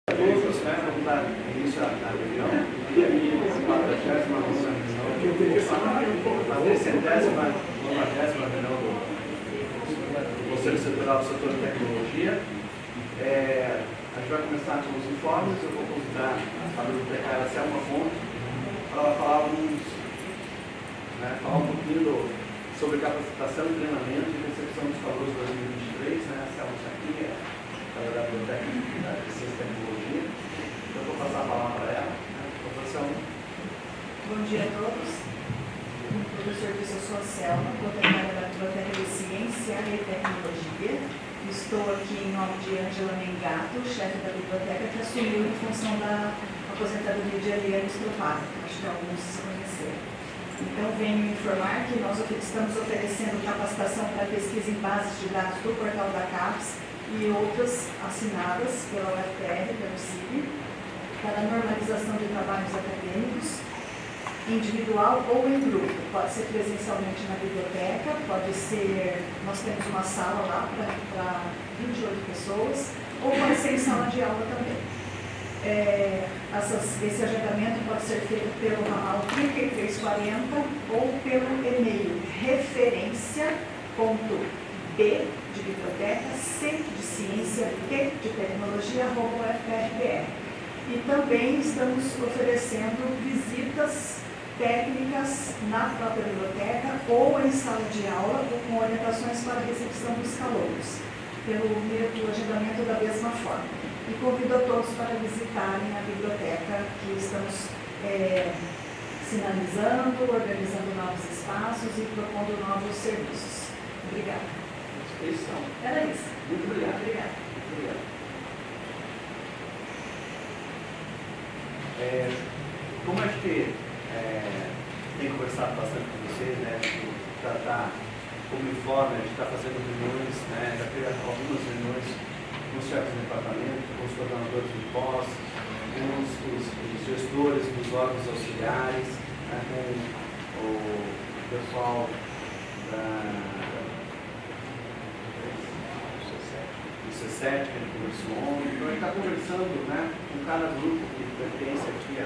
Todos, né, vamos dar início à reunião. A 390ª reunião do Conselho Setorial do Setor de Tecnologia. A gente vai começar com os informes. Eu vou convidar a bibliotecária Selma Fonte para ela falar falar um pouquinho sobre capacitação, treinamento e recepção dos calouros 2023. A Selma está aqui, ela é da Biblioteca de Ciência e Tecnologia. Eu vou passar a palavra para ela. Bom dia a todos. Professor, eu sou a Selma, bibliotecária da Biblioteca de Ciência e Tecnologia. Estou aqui em nome de Ângela Mengato, chefe da biblioteca, que assumiu a função da aposentadoria de Eliane Stropado, acho que alguns conheceram. Então, venho informar que nós estamos oferecendo capacitação para pesquisa em bases de dados do portal da CAPES e outras assinadas pela UFPR, pelo CIB, para normalização de trabalhos acadêmicos, individual ou em grupo. Pode ser presencialmente na biblioteca, pode ser, nós temos uma sala lá para 28 pessoas, ou pode ser em sala de aula também. Esse agendamento pode ser feito pelo ramal 3340 ou pelo e-mail referência.b de biblioteca, C de ciência, T de tecnologia, @ufpr. E também estamos oferecendo visitas técnicas na própria biblioteca ou em sala de aula com orientações para a recepção dos calouros, pelo agendamento da mesma forma. E convido a todos para visitarem a biblioteca, que estamos sinalizando, organizando novos espaços e propondo novos serviços. Obrigada. Era isso. Muito obrigado. Obrigada. Muito obrigado. Como a gente tem conversado bastante com vocês, tratar como informe, a gente está fazendo reuniões, já teve algumas reuniões com os chefes de departamento, com os coordenadores de pós, com os gestores dos órgãos auxiliares, com o pessoal do C7, que a gente conversou ontem. Então a gente está conversando com cada grupo que pertence aqui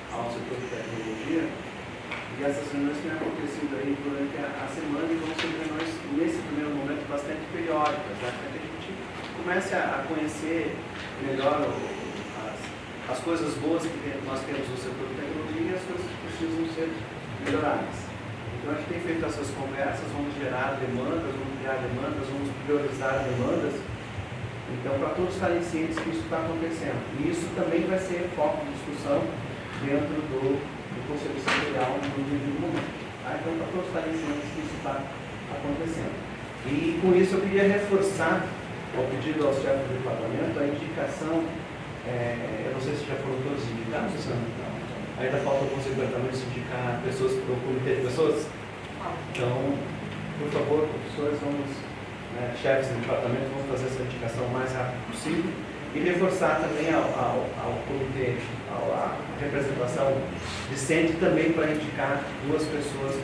ao setor de tecnologia, e essas reuniões têm acontecido aí durante a semana e vão ser reuniões, nesse primeiro momento, bastante periódicas, para que a gente comece a conhecer melhor as coisas boas que nós temos no setor de tecnologia e as coisas que precisam ser melhoradas. Então a gente tem feito essas conversas, vamos gerar demandas, vamos criar demandas, vamos priorizar demandas. Então, para todos estarem cientes que isso está acontecendo. E isso também vai ser foco de discussão dentro do Conselho Setorial no devido momento. Então, para todos estarem cientes que isso está acontecendo. E com isso eu queria reforçar, ao pedido aos chefes do departamento, a indicação, eu não sei se já foram todos indicados, ainda falta alguns departamentos indicar pessoas para o comitê de pessoas. Então, por favor, professores, chefes do departamento, vamos fazer essa indicação o mais rápido possível e reforçar também ao comitê, à representação discente também para indicar 2 pessoas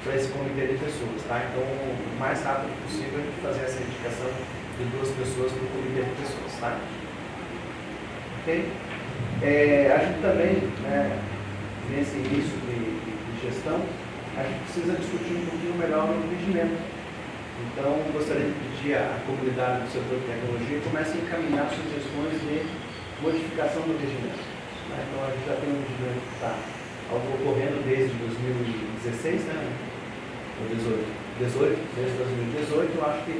para esse comitê de pessoas. Então, o mais rápido possível a gente fazer essa indicação de 2 pessoas para o comitê de pessoas. Ok? A gente também, nesse início de gestão, a gente precisa discutir um pouquinho melhor o regimento. Então, gostaria de pedir à comunidade do setor de tecnologia que comece a encaminhar sugestões de modificação do regimento. Então, a gente já tem um regimento que está ocorrendo desde 2016, ou 18, desde 2018. Eu acho que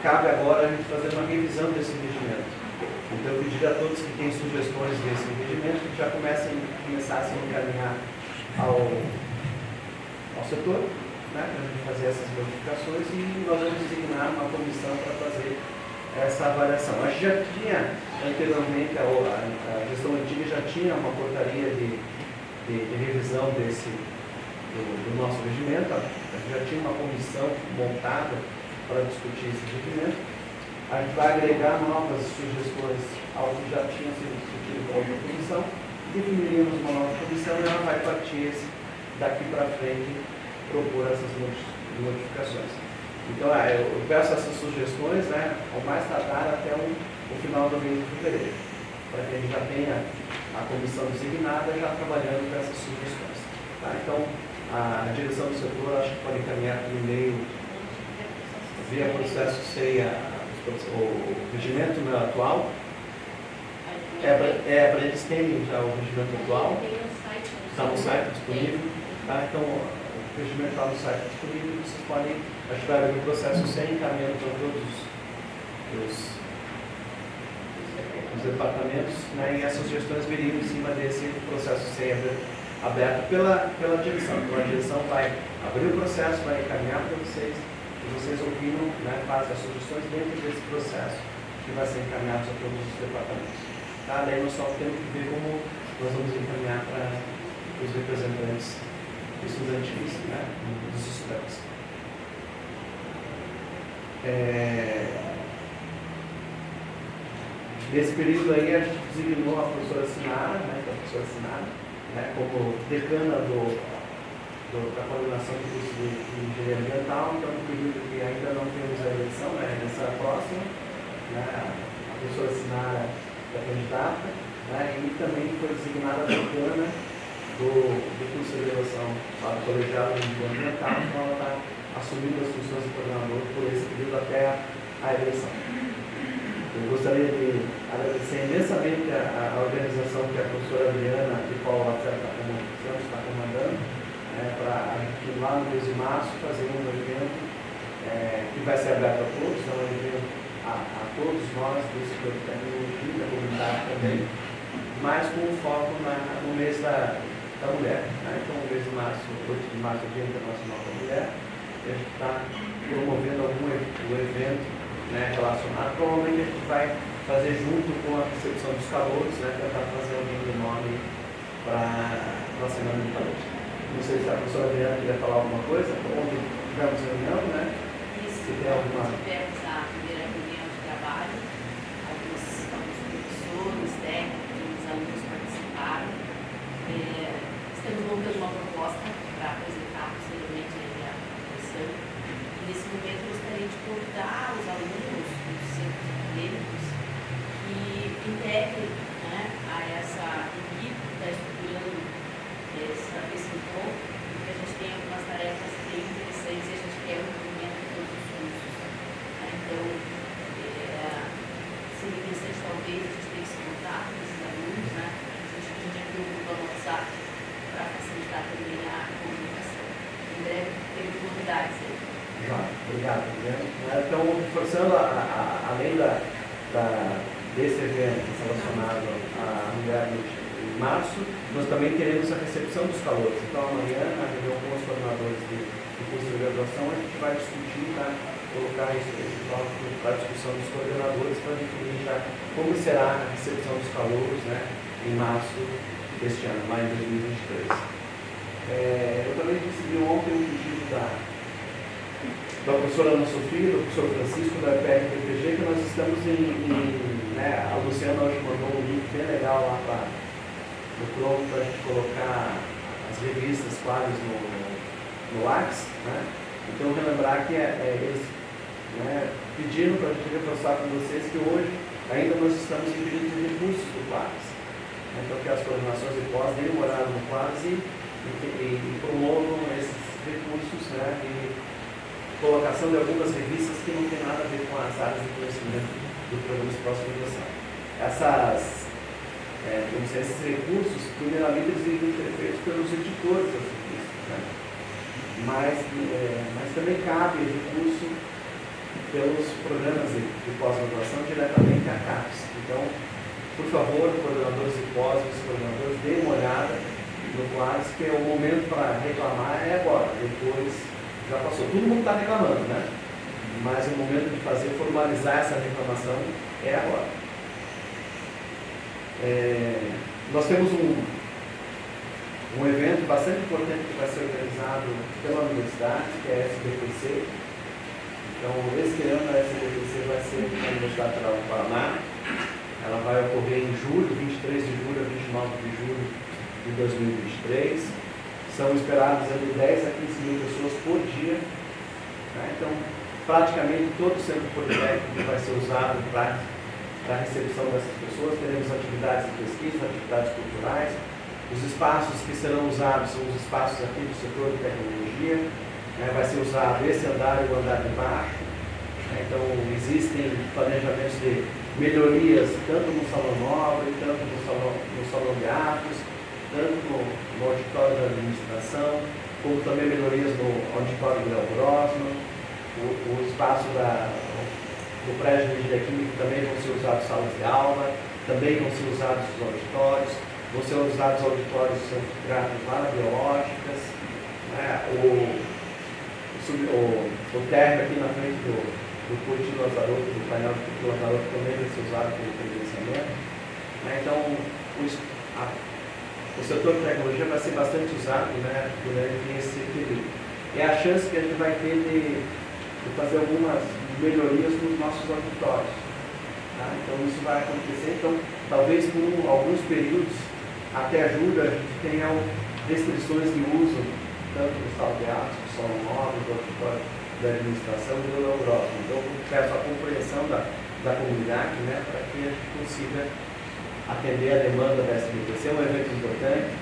cabe agora a gente fazer uma revisão desse regimento. Então, eu pedi a todos que têm sugestões desse regimento que já começassem a encaminhar ao setor, para a gente fazer essas modificações, e nós vamos designar uma comissão para fazer essa avaliação. A gente já tinha, anteriormente, a gestão antiga já tinha uma portaria de revisão do nosso regimento, a gente já tinha uma comissão montada para discutir esse regimento. A gente vai agregar novas sugestões ao que já tinha sido discutido com outra comissão, definiríamos uma nova comissão e ela vai partir daqui para frente propor essas modificações. Então, eu peço essas sugestões, ao mais tardar até o final do mês de fevereiro. para que a gente já tenha a comissão designada já trabalhando com essas sugestões. Tá? Então, a direção do setor acho que pode encaminhar aqui no e-mail via processo CEIA o regimento atual. Para eles terem já o regimento atual. Está no site disponível. Tá? Então, o regimento está no site disponível. Vocês podem ajudar no processo CEIA encaminhando para todos os departamentos, né, e essas sugestões viriam em cima desse processo CEIA aberto pela direção. Então, a direção vai abrir o processo, vai encaminhar para vocês, e vocês opinam, né, fazem as sugestões dentro desse processo que vai ser encaminhado a todos os departamentos. Tá? Daí nós só temos que ver como nós vamos encaminhar para os representantes estudantis, né, dos estudantes. Nesse período aí, a gente designou a professora Sinara, né, como decana da coordenação do curso de engenharia ambiental. Então, no período que ainda não temos a eleição, né, a eleição próxima, né, a professora Sinara é candidata, né, e também foi designada decana do curso de elevação para o colegiado de engenharia ambiental. Então, ela está assumindo as funções de coordenador por esse período até a eleição. Eu gostaria de agradecer imensamente a organização que a professora Adriana de Paula está comandando, para a gente lá no mês de março fazer um evento que vai ser aberto a todos, é um evento a todos nós do setor de tecnologia, da comunidade também, mas com foco no mês da mulher. Né? Então, o mês de março, 8 de março, é o Dia Internacional da Mulher, e a gente está promovendo algum evento, né, relacionado. Provavelmente a gente vai fazer junto com a recepção dos calouros, né, tentar fazer algum nome para a semana de calor. Não sei se a professora Adriana queria falar alguma coisa. Ontem tivemos reunião, né? Isso, se tem alguma... tivemos a primeira reunião de trabalho, alguns professores, técnicos, os alunos participaram. Estamos montando uma proposta para apresentar posteriormente a comissão. Nesse momento, eu gostaria de convidar os alunos dos centros acadêmicos que integrem, né, a essa equipe que está estruturando esse encontro, porque a gente tem algumas tarefas bem interessantes e a gente quer o movimento de todos os cursos. Né? Então, seria interessante talvez a gente ter esse contato com esses alunos, né? A gente já tem um grupo no WhatsApp para facilitar também a comunicação. Em breve, temos novidades aí. Obrigado. Então, reforçando, além desse evento relacionado à mulher em março, nós também teremos a recepção dos calouros. Então, amanhã, na reunião com os coordenadores do curso de graduação, a gente vai discutir, tá? Colocar esse tópico para a discussão dos coordenadores para definir já como será a recepção dos calouros, né, em março deste ano, lá em 2023. Eu também recebi ontem um pedido da professora Ana Sofia, do professor Francisco, da EPR-PPG, que nós estamos né, a Luciana hoje mandou um link bem legal lá no Chrome para a gente colocar as revistas, quadros no Lattes, né? Então, relembrar que eles, né, pediram para a gente reforçar com vocês que hoje ainda nós estamos em pedido de recursos do Lattes. Então, que as coordenações de pós deem uma olhada no Lattes e promovam esses recursos, né, e colocação de algumas revistas que não tem nada a ver com as áreas de conhecimento do programa de pós-graduação. Esses recursos, primeiramente, eles devem ser feitos pelos editores das revistas, né? Mas também cabe recurso pelos programas de pós-graduação diretamente à CAPES. Então, por favor, coordenadores de pós, coordenadores, deem uma olhada no Lattes, que é o momento para reclamar é agora, depois já passou. Todo mundo está reclamando, né? Mas o momento de formalizar essa reclamação é agora. Nós temos um evento bastante importante que vai ser organizado pela universidade, que é a SBPC. Então, esse ano a SBPC vai ser na Universidade Federal do Paraná. Ela vai ocorrer em julho, 23 de julho a 29 de julho de 2023. São esperadas entre 10 a 15 mil pessoas por dia. Né? Então, praticamente todo o centro politécnico vai ser usado para para a recepção dessas pessoas. Teremos atividades de pesquisa, atividades culturais. Os espaços que serão usados são os espaços aqui do setor de tecnologia. Vai ser usado esse andar e o andar de baixo. Então, existem planejamentos de melhorias tanto no salão nobre, tanto no salão de atos, tanto no auditório da administração, como também melhorias no auditório do Léo Grossman. O espaço do prédio de engenharia química também vão ser usados salas de aula, também vão ser usados os auditórios, vão ser usados auditórios gráficos para biológicas, o térreo aqui na frente do Curitiba Lazaroto, do painel do Curitiba Lazaroto também vai ser usado pelo credenciamento. Então, o setor de tecnologia vai ser bastante usado durante esse período. É a chance que a gente vai ter de fazer algumas melhorias nos nossos auditórios. Então, isso vai acontecer. Então, talvez por alguns períodos, até ajuda, a gente tenha restrições de uso, tanto do sala de atos, do salão nobre, do auditório da administração e do Léo Grossman. Então, eu peço a compreensão da comunidade, para que a gente consiga atender a demanda da SBPC. É um evento importante.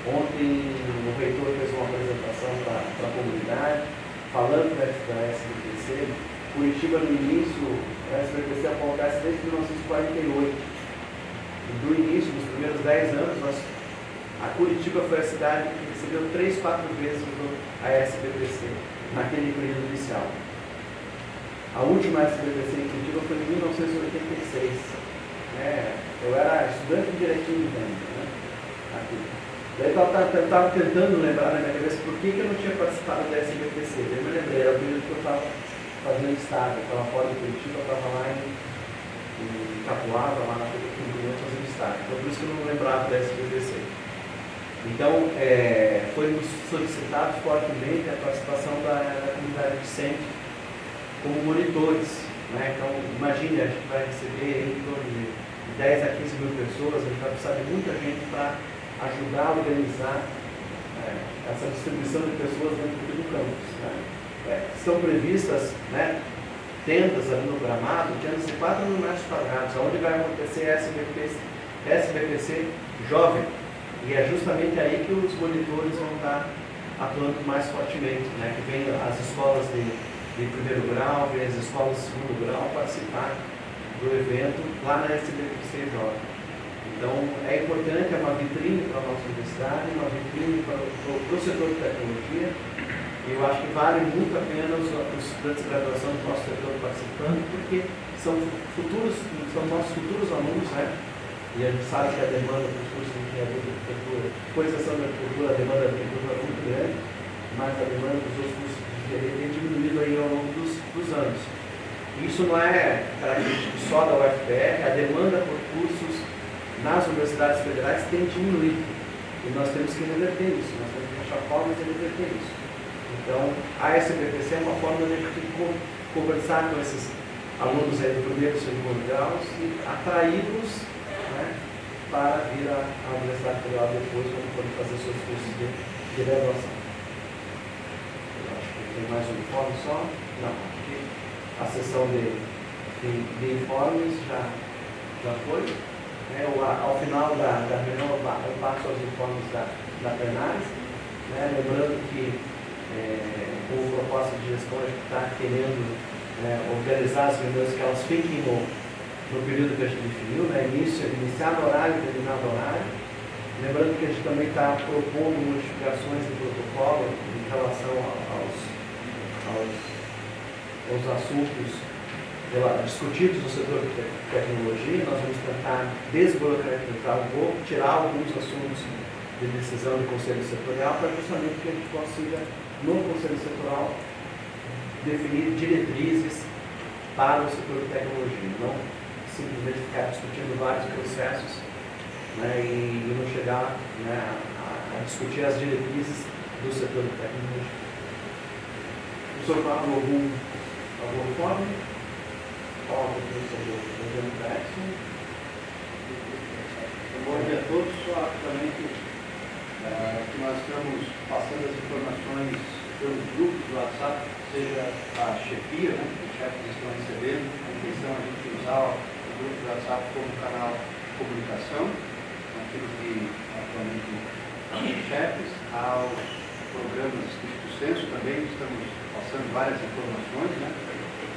Ontem o reitor fez uma apresentação para a comunidade, falando da SBPC. Curitiba, no início, a SBPC acontece desde 1948. Do início, nos primeiros 10 anos, a Curitiba foi a cidade que recebeu 3, 4 vezes a SBPC, naquele período inicial. A última SBPC em Curitiba foi em 1986. Eu era estudante de direitinho ainda, aqui. Daí eu estava tentando lembrar na minha cabeça por que eu não tinha participado da SBPC. Daí eu me lembrei, era o período que eu estava fazendo estágio, eu estava fora de Curitiba, eu estava lá em Capuava, lá na Curitiba, fazendo estágio. Então por isso que eu não lembrava da SBPC. Então, foi solicitado fortemente a participação da comunidade docente como monitores. Então, imagine, a gente vai receber em torno de 10 a 15 mil pessoas, a gente vai precisar de muita gente para ajudar a organizar essa distribuição de pessoas dentro do campus. Estão previstas tendas ali no gramado, tendas de 4 mil metros quadrados, onde vai acontecer a SBPC jovem. E é justamente aí que os monitores vão estar atuando mais fortemente, que vem as escolas de primeiro grau, vem as escolas de segundo grau participar do evento lá na SBPC Jovem. Então, é importante, é uma vitrine para a nossa universidade, uma vitrine para o setor de tecnologia, e eu acho que vale muito a pena os estudantes de graduação do nosso setor participando, porque são nossos futuros alunos, e a gente sabe que a demanda dos cursos de engenharia de arquitetura, com exceção da arquitetura, a demanda da arquitetura é muito grande, mas a demanda dos outros cursos de engenharia tem diminuído aí ao longo dos anos. Isso não é característico só da UFPR, a demanda por cursos nas universidades federais tem diminuído. E nós temos que reverter isso, nós temos que achar formas de reverter isso. Então, a SBPC é uma forma de a gente conversar com esses alunos aí do primeiro e segundo grau e atraí-los para vir à Universidade Federal depois, quando forem fazer seus cursos de graduação. Eu acho que tem mais um informe só? Não, aqui a sessão de informes já foi. Ao final da reunião eu passo os informes da plenária, lembrando que com a proposta de gestão a gente está querendo organizar as reuniões que elas fiquem no período que a gente definiu, iniciar no horário e terminar no horário. Lembrando que a gente também está propondo modificações do protocolo em relação aos assuntos discutidos no setor de tecnologia. Nós vamos tentar desburocratizar um pouco, tirar alguns assuntos de decisão do Conselho Setorial, para justamente que a gente consiga, no Conselho Setorial, definir diretrizes para o setor de tecnologia, não simplesmente ficar discutindo vários processos e não chegar a discutir as diretrizes do setor de tecnologia. O senhor fala algum informe? Qual a definição do governo Jackson? Bom dia a todos, só rapidamente que nós estamos passando as informações pelos grupos do WhatsApp, seja a chefia, os chefes estão recebendo, a intenção é a gente usar o grupo do WhatsApp como canal de comunicação, aquilo que atualmente os chefes, aos programas Cristo Senso também estamos passando várias informações, né?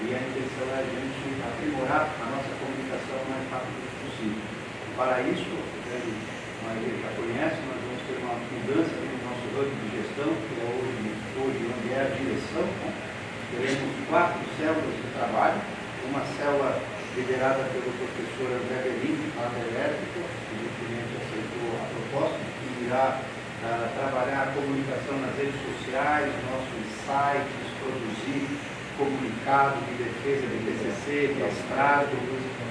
E a intenção é a gente aprimorar a nossa comunicação o mais rápido possível. Para isso, a maioria já conhece, nós vamos ter uma mudança aqui no nosso hub de gestão, que é hoje onde é a direção, né? Teremos 4 células de trabalho, uma célula liderada pelo professor André Berim, lá da Elétrica, que gentilmente aceitou a proposta, que irá trabalhar a comunicação nas redes sociais, nossos sites, produzir comunicado de defesa de TCC, mestrado,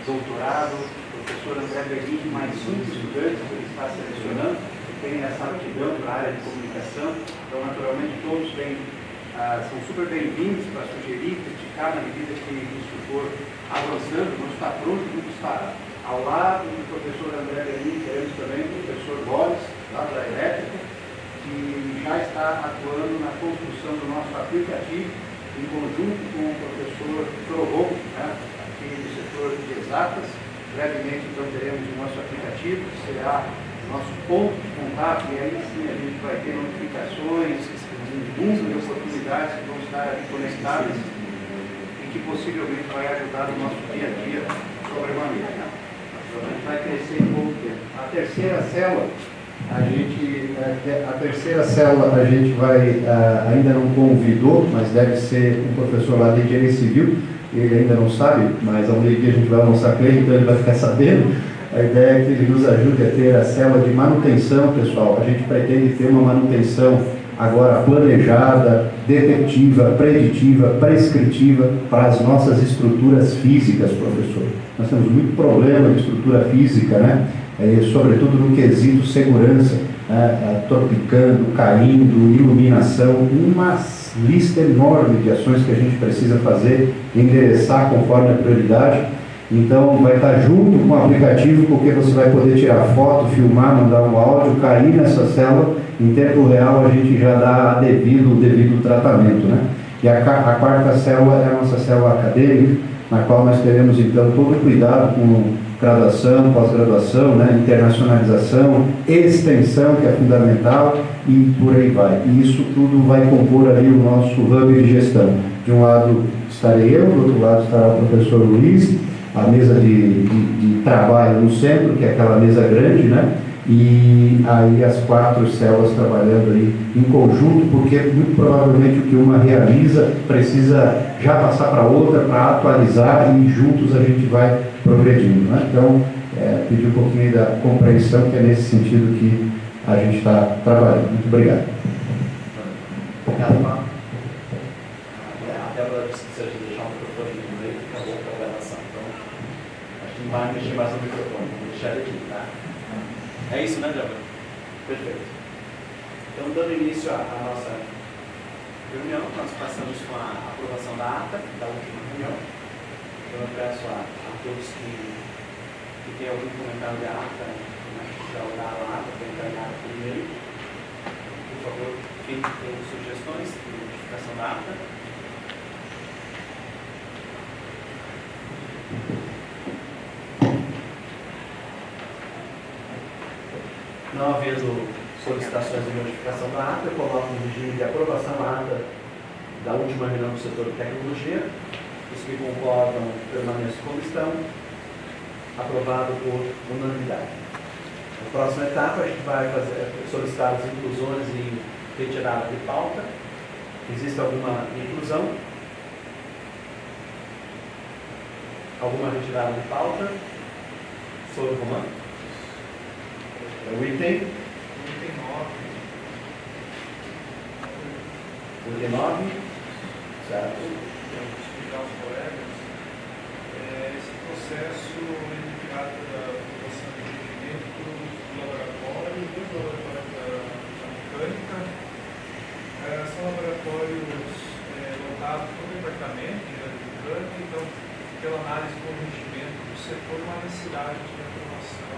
doutorado. O professor André Berim, mais 5 estudantes que ele está selecionando, que tem essa aptidão para a área de comunicação. Então, naturalmente, todos são super bem-vindos para sugerir, criticar na medida que isso for avançando, não está pronto, não está ao lado do professor André Berim, teremos também o professor Boris, lá da Elétrica, que já está atuando na construção do nosso aplicativo, em conjunto com o professor Provo, né, aqui do setor de exatas. Brevemente, então, teremos o nosso aplicativo, que será nosso ponto de contato, e aí sim a gente vai ter notificações, um mundo de oportunidades que vão estar ali conectadas e que possivelmente vai ajudar no nosso dia a dia sobremaneira. Né? A gente vai crescer em pouco tempo. A terceira célula, a gente vai, ainda não convidou, mas deve ser um professor lá de engenharia civil, ele ainda não sabe, mas ao meio-dia a gente vai almoçar com ele, então ele vai ficar sabendo. A ideia é que ele nos ajude a ter a célula de manutenção, pessoal. A gente pretende ter uma manutenção agora planejada, detectiva, preditiva, prescritiva para as nossas estruturas físicas, professor. Nós temos muito problema de estrutura física, né? Sobretudo no quesito segurança, né? Tropicando, caindo, iluminação, uma lista enorme de ações que a gente precisa fazer, endereçar conforme a prioridade. Então vai estar junto com o aplicativo, porque você vai poder tirar foto, filmar, mandar um áudio, cair nessa célula, em tempo real a gente já dá o devido tratamento, né? E a quarta célula é a nossa célula acadêmica, na qual nós teremos então todo o cuidado com graduação, pós-graduação, né? Internacionalização, extensão, que é fundamental, e por aí vai. E isso tudo vai compor ali o nosso hub de gestão. De um lado estarei eu, do outro lado estará o professor Luiz, a mesa de trabalho no centro, que é aquela mesa grande, né? E aí as 4 células trabalhando aí em conjunto, porque muito provavelmente o que uma realiza precisa já passar para outra, para atualizar, e juntos a gente vai progredindo, né? Então, pedir um pouquinho da compreensão, que é nesse sentido que a gente está trabalhando. Muito obrigado. Obrigado, Paulo. A Débora disse que se a gente deixar o microfone no meio, fica bom para a gravação. Então, acho que não vai mexer mais no microfone, vou deixar ele aqui, tá? É isso, né, Débora? Perfeito. Então, dando início à nossa reunião, nós passamos com a aprovação da ata da última reunião. Então, eu peço a todos que têm algum comentário da ata, né, que já olharam a ata, para encaminhar por e-mail. Por favor, quem tem sugestões de modificação da ata? Não havendo solicitações de modificação da ata, eu coloco no regime de aprovação da ata da última reunião do setor de tecnologia. Os que concordam permaneçam como estão. Aprovado por unanimidade. Na próxima etapa, a gente vai solicitar as inclusões e retirada de pauta. Existe alguma inclusão? Alguma retirada de pauta? Sobre o comando? O item 9, certo? Explicar aos colegas esse processo identificado da aprovação de requerimento do laboratório e dos laboratórios da mecânica. São laboratórios lotados no departamento de mecânica, então, pela análise do regimento do setor, uma necessidade de aprovação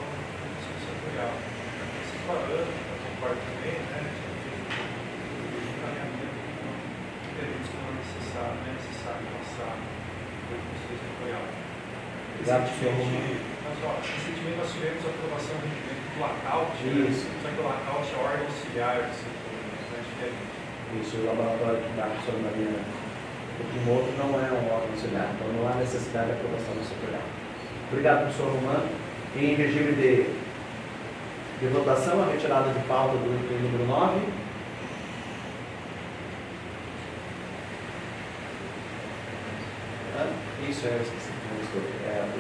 setorial. Separando para compartimento, né, de encaminhamento, teremos que não é necessário passar por Conselho Setorial. Exato, Recentemente, nós Só, recentemente nós tivemos a aprovação do regimento do LACAUT, Isso. só que o LACAUT é órgão auxiliar do setor, é diferente. Isso, o laboratório que dá a professora Marina, o outro não é um órgão auxiliar, então não há necessidade de aprovação setorial. Obrigado, professor Romano. Em regime de votação, a retirada de pauta do item número 9. Isso é,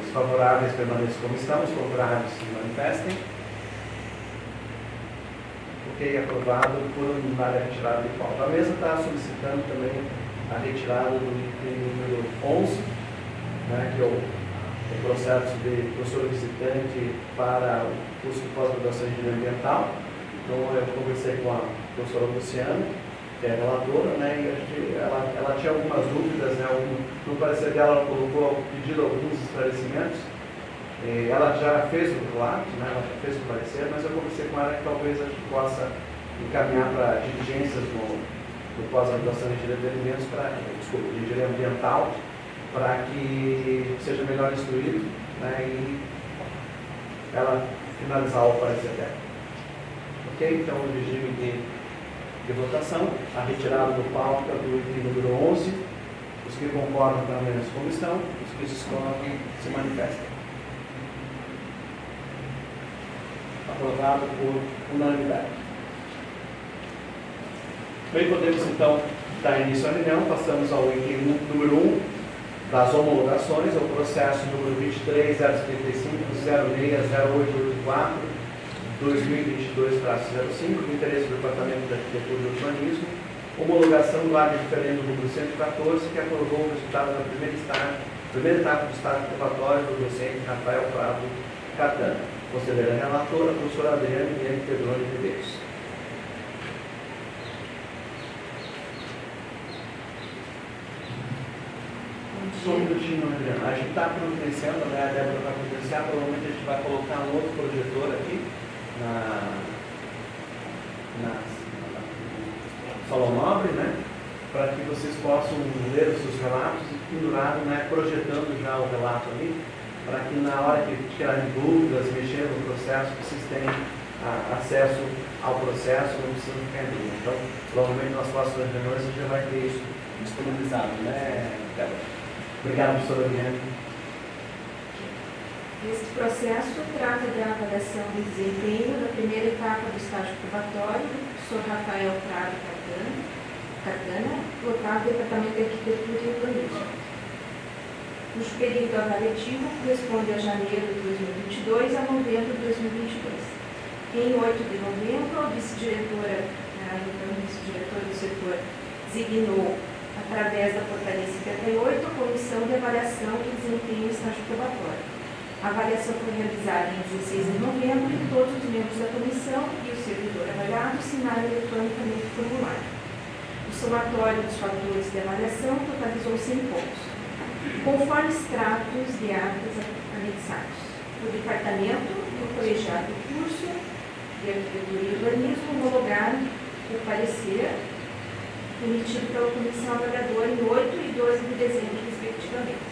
os favoráveis permaneçam como estão, os contrários se manifestem. Ok, aprovado por unanimidade a retirada de pauta. A mesa está solicitando também a retirada do item número 11, né, que é o processo de professor visitante para o curso de pós-graduação em engenharia ambiental. Então, eu conversei com a professora Luciana, que é relatora, né, e ela tinha algumas dúvidas, né, no parecer dela ela colocou, pedido alguns esclarecimentos. Ela já fez o relato, né, ela já fez o parecer, mas eu conversei com ela que talvez a gente possa encaminhar para diligências no pós-graduação em engenharia de alimentos, de engenharia ambiental, para que seja melhor instruído, né, e ela finalizar o parecer dela. Ok? Então, o regime de votação, a retirada do pauta do item número 11, os que concordam permanecem como estão, os que discordam se manifestam. Aprovado por unanimidade. Bem, podemos então dar início à reunião, passamos ao item número 1 das homologações, o processo número 23.055.06.0884 2022-05, do interesse do Departamento de Arquitetura e Urbanismo, homologação do ato de referendo número 114, que aprovou o resultado da primeira etapa do estágio probatório do docente Rafael Prado Catana. Conselheira relatora, a professora Adriane Guilherme Pedrone de Medeiros. Só um minutinho, Adriana. A gente está providenciando, né? A Débora vai providenciar, provavelmente a gente vai colocar um outro projetor aqui na Sala Nobre, né? Para que vocês possam ler os seus relatos e pendurado, né? Projetando já o relato ali, para que na hora que tirarem dúvidas, mexer no processo, vocês tenham acesso ao processo, não precisam ficar em dúvida. Então, provavelmente nas próximas reuniões a gente já vai ter isso disponibilizado, né, Débora? Obrigado, professora Adriane. Este processo trata da avaliação de desempenho da primeira etapa do estágio probatório do professor Rafael Prado Catana, local do Departamento de Arquitetura e Urbanismo. Cujo período avaliativo corresponde a janeiro de 2022 a novembro de 2022. Em 8 de novembro, a vice-diretora do setor designou, através da portaria 58, a comissão de avaliação de desempenho e estágio probatório. A avaliação foi realizada em 16 de novembro e todos os membros da comissão e o servidor avaliado assinaram eletronicamente o formulário. O somatório dos fatores de avaliação totalizou 100 pontos, conforme extratos de atas anexados. O departamento e o colegiado do curso de Arquitetura e Urbanismo homologaram o parecer emitido pela comissão avaliadora em 8 e 12 de dezembro, respectivamente.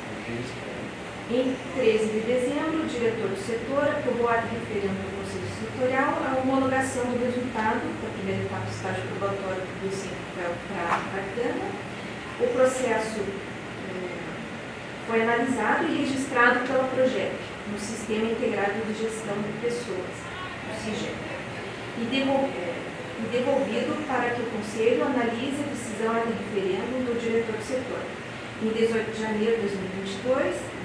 Em 13 de dezembro, o diretor do setor aprovou a referendo ao Conselho Setorial a homologação do resultado da primeira etapa do estágio probatório do Rafael Prado Catana. O processo foi analisado e registrado pela Projeto, no Sistema Integrado de Gestão de Pessoas, o SIGEP, e devolvido para que o Conselho analise a decisão de referendo do diretor do setor. Em 18 de janeiro de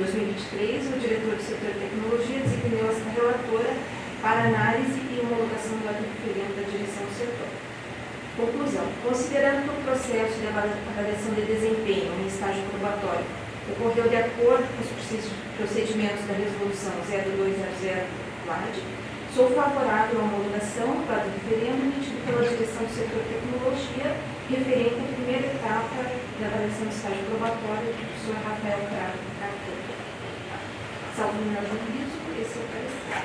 2023, o diretor do setor de tecnologia designou esta relatora para análise e homologação do referendo da direção do setor. Conclusão. Considerando que o processo de avaliação de desempenho em estágio probatório ocorreu de acordo com os procedimentos da Resolução 0200-LAD, sou favorável à homologação do referendo emitido pela direção do setor de tecnologia referente à primeira etapa da avaliação do estágio probatório do professor Rafael Prado Catana. Salvo o meu juízo, esse é o parecer.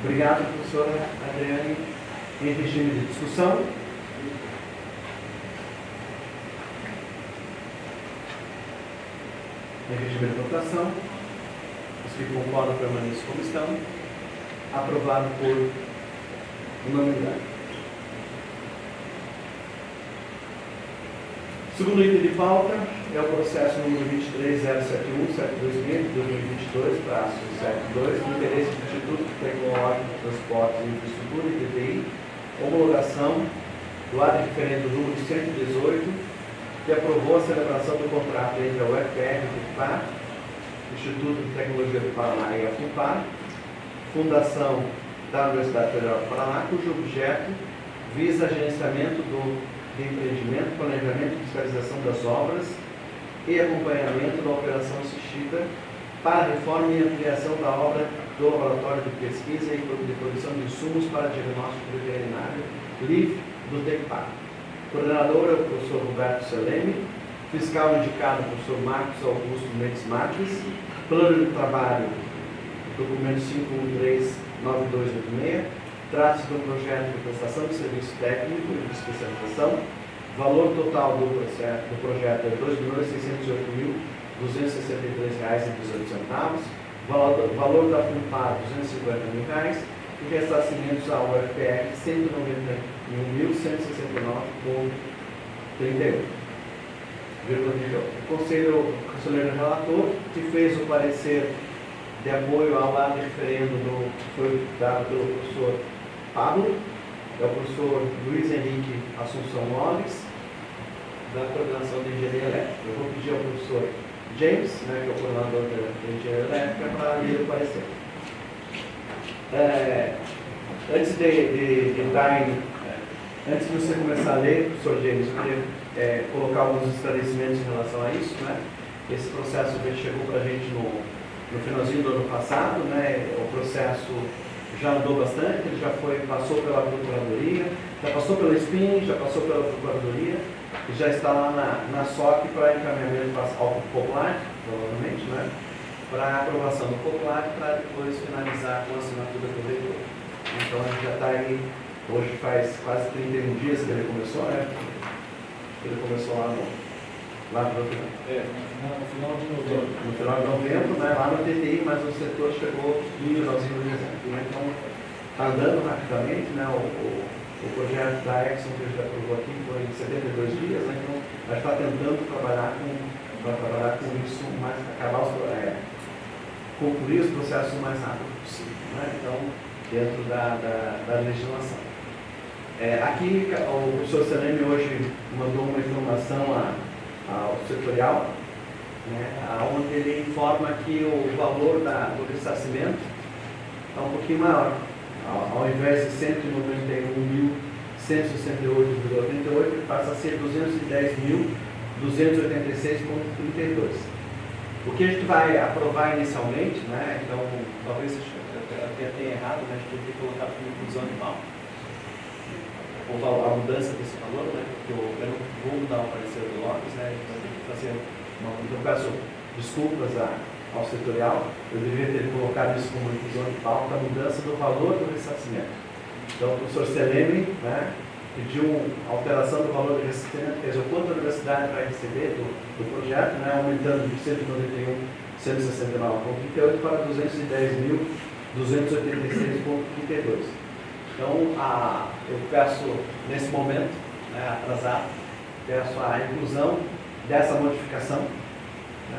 Obrigado, professora Adriane. Em regime de discussão. Em regime de votação. Os que concordam permaneçam como estão. Aprovado por unanimidade. Segundo item de pauta é o processo número 23071-726-2022, traço 72, no interesse do Instituto Tecnológico de Transportes e Infraestrutura, ITTI, homologação do ato diferente do número 118, que aprovou a celebração do contrato entre a UFPR e o FUNPAR, Instituto de Tecnologia do Paraná e a FUNPAR, fundação da Universidade Federal do Paraná, cujo objeto visa agenciamento de empreendimento, planejamento e fiscalização das obras e acompanhamento da operação assistida para a reforma e ampliação da obra do Laboratório de Pesquisa e de Produção de Insumos para Diagnóstico Veterinário, LIV, do TECPAR. Coordenador é o professor Roberto Seleme, fiscal indicado o professor Marcos Augusto Mendes Marques, plano de trabalho, documento 5139286, trata-se de um projeto de prestação de serviço técnico e de especialização. Valor total do projeto é R$ 2.608.263,18. Valor da FUNPAR R$ 250.000 e ressarcimentos à UFPR R$ 191.169,38. O conselheiro relator, que fez o parecer de apoio ao ato de referendo foi dado pelo professor Pablo, é o professor Luiz Henrique Assunção Lopes, da Coordenação de Engenharia Elétrica. Eu vou pedir ao professor James, que é o coordenador da Engenharia Elétrica, para ler o parecer. Antes de você começar a ler, professor James, eu queria colocar alguns esclarecimentos em relação a isso. Esse processo chegou para a gente no finalzinho do ano passado, o processo já andou bastante, ele já passou pela Procuradoria, já passou pela SPIN, já passou pela Procuradoria, e já está lá na SOC para encaminhamento ao popular, provavelmente, para aprovação do popular, para depois finalizar com a assinatura do reitor. Então a gente já está aí, hoje faz quase 31 dias que ele começou, Ele começou lá no final. No final de novembro. No final de novembro, lá no TTI, mas o setor chegou no finalzinho de dezembro. Então, está andando rapidamente, o projeto da Exxon que a gente aprovou aqui foi em 72 dias, então a gente está tentando trabalhar com isso, concluir os processos o mais rápido possível, então, dentro da legislação. Aqui, o professor Seleme hoje mandou uma informação ao setorial, onde ele informa que o valor do ressarcimento é um pouquinho maior. Ao invés de 191.168,38, ele passa a ser 210.286,32. O que a gente vai aprovar inicialmente, então, talvez eu tenha errado, a gente tem que colocar como inclusão animal. A mudança desse valor, porque eu não vou mudar o parecer do Lopes, a gente vai ter que fazer então eu peço desculpas ao setorial, eu deveria ter colocado isso como inclusão de pauta, a mudança do valor do ressarcimento. Então o professor Seleme pediu alteração do valor do ressarcimento, quer dizer, o quanto a universidade vai receber do projeto, aumentando de 191.169,38 para 210.286,32. Então, eu peço, nesse momento, atrasado, peço a inclusão dessa modificação,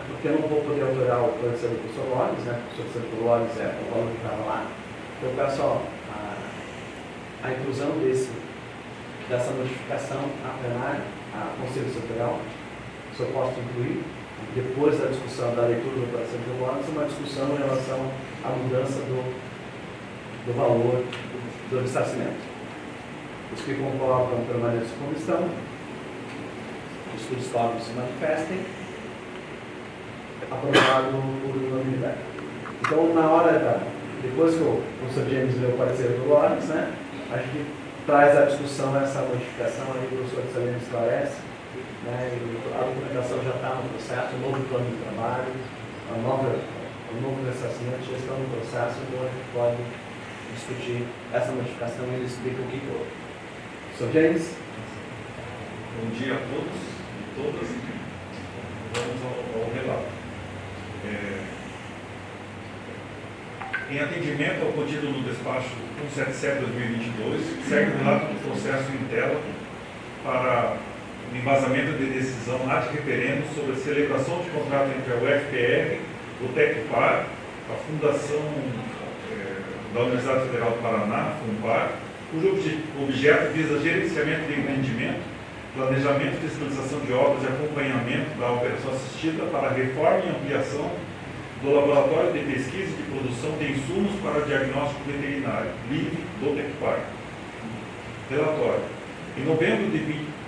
porque eu não vou poder alterar o parecer do professor Lopes, o professor Lopes é o valor que estava lá. Então, eu peço a inclusão dessa modificação a plenário, a Conselho Setorial, se eu posso incluir, depois da discussão da leitura do parecer do Lopes, uma discussão em relação à mudança do valor do ressarcimento. Os que concordam permaneçam como estão, os que discordam se manifestem. Aprovado por unanimidade. Então, depois que o professor James leu o parecer do Lopes, a gente traz à discussão essa modificação, aí o professor Seleme esclarece, a documentação já está no processo, o novo plano de trabalho, o novo ressarcimento já está no processo, então a gente pode discutir essa modificação e ele explica o que houve. Professor James? Bom dia a todos e todas. Vamos ao relato. Em atendimento ao contido do despacho 177/2022, segue o relato do processo em tela para o embasamento de decisão ad referendo sobre a celebração de contrato entre a UFPR, o Tecpar, a Fundação da Universidade Federal do Paraná, FUNPAR, cujo objeto visa gerenciamento de empreendimento, planejamento e fiscalização de obras e acompanhamento da operação assistida para a reforma e ampliação do Laboratório de Pesquisa e de Produção de Insumos para Diagnóstico Veterinário, LIV, do Tecpar. Relatório. Em novembro de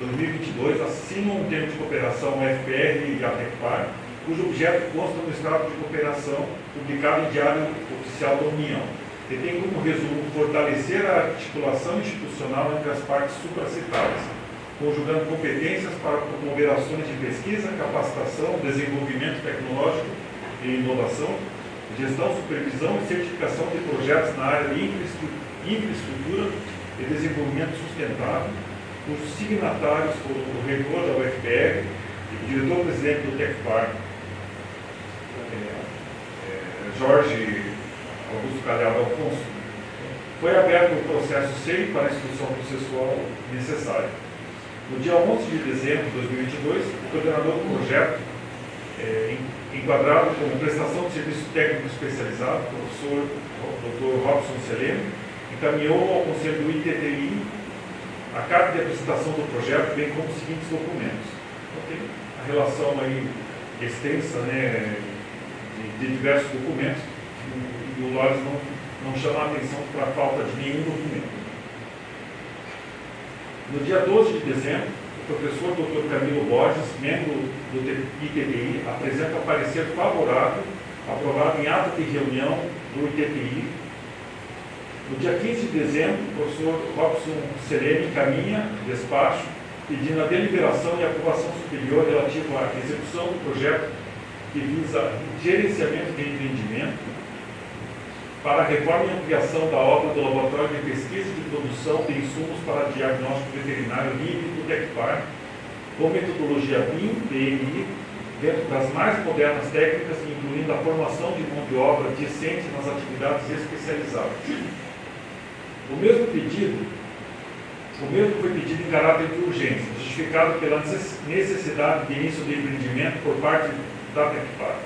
2022, assinam um termo de cooperação UFPR e a Tecpar, cujo objeto consta no extrato de cooperação publicado em Diário Oficial da União, que tem como resumo fortalecer a articulação institucional entre as partes supracitadas, conjugando competências para promover ações de pesquisa, capacitação, desenvolvimento tecnológico e inovação, gestão, supervisão e certificação de projetos na área de infraestrutura e desenvolvimento sustentável, cujos signatários foram o reitor da UFPR e o diretor-presidente do Tecpar, Jorge Augusto Calhado Alfonso. Foi aberto o processo SEI para a instrução processual necessária. No dia 11 de dezembro de 2022, o coordenador do projeto, enquadrado como prestação de serviço técnico especializado, o professor Dr. Robson Selene, encaminhou ao Conselho do ITTI a carta de apresentação do projeto, bem como os seguintes documentos. Então, tem a relação aí extensa, né, de diversos documentos, e o Loures não chama a atenção para a falta de nenhum documento. No dia 12 de dezembro, o professor Dr. Camilo Borges, membro do ITTI, apresenta parecer favorável, aprovado em ata de reunião do ITTI. No dia 15 de dezembro, o professor Robson Selene encaminha despacho pedindo a deliberação e aprovação superior relativa à execução do projeto que visa gerenciamento de empreendimento para a reforma e ampliação da obra do Laboratório de Pesquisa e de Produção de Insumos para Diagnóstico Veterinário LIV do Tecpar, com metodologia BIM, PMI, dentro das mais modernas técnicas, incluindo a formação de mão de obra decente nas atividades especializadas. O mesmo foi pedido em caráter de urgência, justificado pela necessidade de início do empreendimento por parte da Tecpar.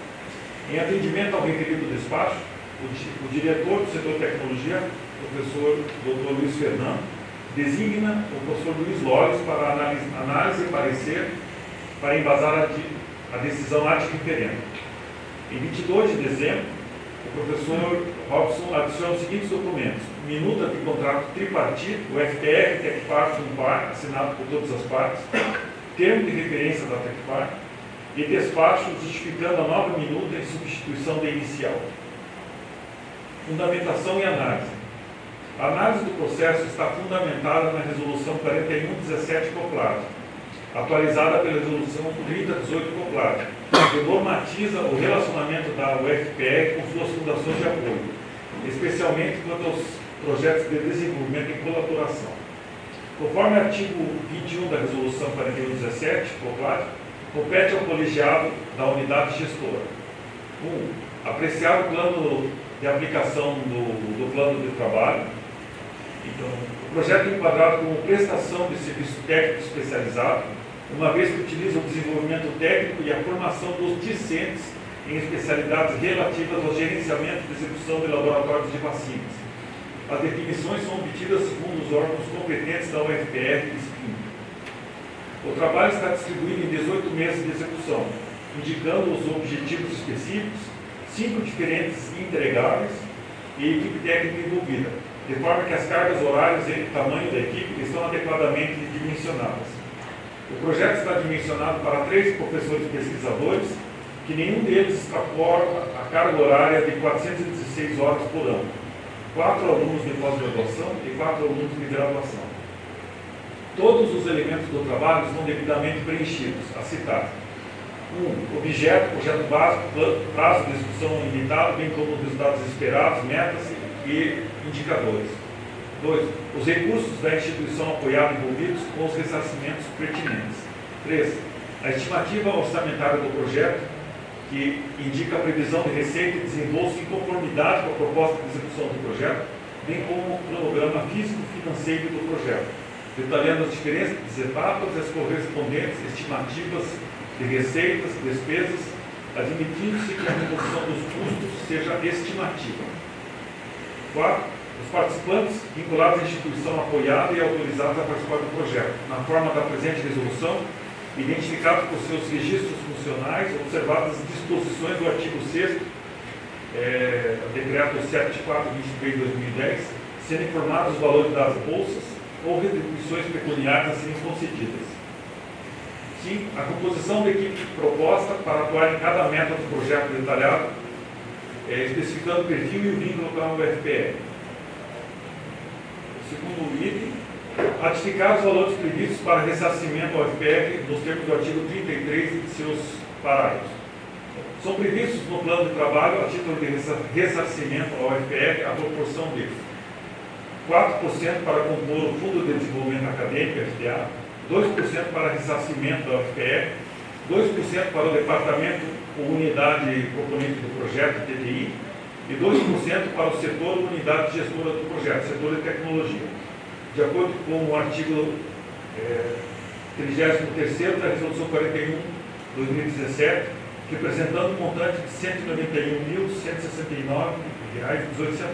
Em atendimento ao referido despacho, o diretor do setor de tecnologia, o professor Dr. Luiz Fernando, designa o professor Luiz Loures para análise e parecer para embasar a decisão ad referendo. Em 22 de dezembro, o professor Robson adiciona os seguintes documentos: minuta de contrato tripartite, o FPR, Tecpar, FUNPAR, assinado por todas as partes, termo de referência da Tecpar e despacho justificando a nova minuta em substituição da inicial. Fundamentação e análise. A análise do processo está fundamentada na Resolução 4117 Coplade, atualizada pela Resolução 3018 Coplade, que normatiza o relacionamento da UFPR com suas fundações de apoio, especialmente quanto aos projetos de desenvolvimento em colaboração. Conforme o artigo 21 da Resolução 4117 Coplade, compete ao colegiado da unidade gestora: 1. Apreciar o plano de aplicação do plano de trabalho. Então, o projeto é enquadrado como prestação de serviço técnico especializado, uma vez que utiliza o desenvolvimento técnico e a formação dos discentes em especialidades relativas ao gerenciamento e execução de laboratórios de vacinas. As definições são obtidas segundo os órgãos competentes da UFPR e SPIN. O trabalho está distribuído em 18 meses de execução, indicando os objetivos específicos, 5 diferentes entregáveis e equipe técnica envolvida, de forma que as cargas horárias e o tamanho da equipe estão adequadamente dimensionadas. O projeto está dimensionado para 3 professores pesquisadores, que nenhum deles extrapola a carga horária de 416 horas por ano, 4 alunos de pós-graduação e 4 alunos de graduação. Todos os elementos do trabalho são devidamente preenchidos, a citar: 1. Objeto, projeto básico, prazo de execução limitado, bem como os resultados esperados, metas e indicadores. 2. Os recursos da instituição apoiada envolvidos com os ressarcimentos pertinentes. 3. A estimativa orçamentária do projeto que indica a previsão de receita e desembolso em conformidade com a proposta de execução do projeto, bem como o cronograma físico-financeiro do projeto, detalhando as diferentes etapas e as correspondentes estimativas de receitas, despesas, admitindo-se que a composição dos custos seja estimativa. 4. Os participantes vinculados à instituição apoiada e autorizados a participar do projeto, na forma da presente resolução, identificados por seus registros funcionais, observadas as disposições do artigo 6º, Decreto 7423 de 2010, sendo informados os valores das bolsas ou retribuições pecuniárias a serem concedidas. 5. A composição da equipe proposta para atuar em cada meta do projeto detalhado, especificando o perfil e o vínculo com a UFPE. Segundo item, ratificar os valores previstos para ressarcimento ao UFPE nos termos do artigo 33 e de seus parágrafos. São previstos no plano de trabalho, a título de ressarcimento ao UFPE, a proporção de 4% para compor o Fundo de Desenvolvimento Acadêmico, FDA, 2% para ressarcimento da UFPE, 2% para o Departamento ou Unidade Proponente do Projeto, TTI, e 2% para o setor ou unidade gestora do projeto, setor de tecnologia, de acordo com o artigo 33º da Resolução 41/2017, representando um montante de R$ 191.169,18. Esse é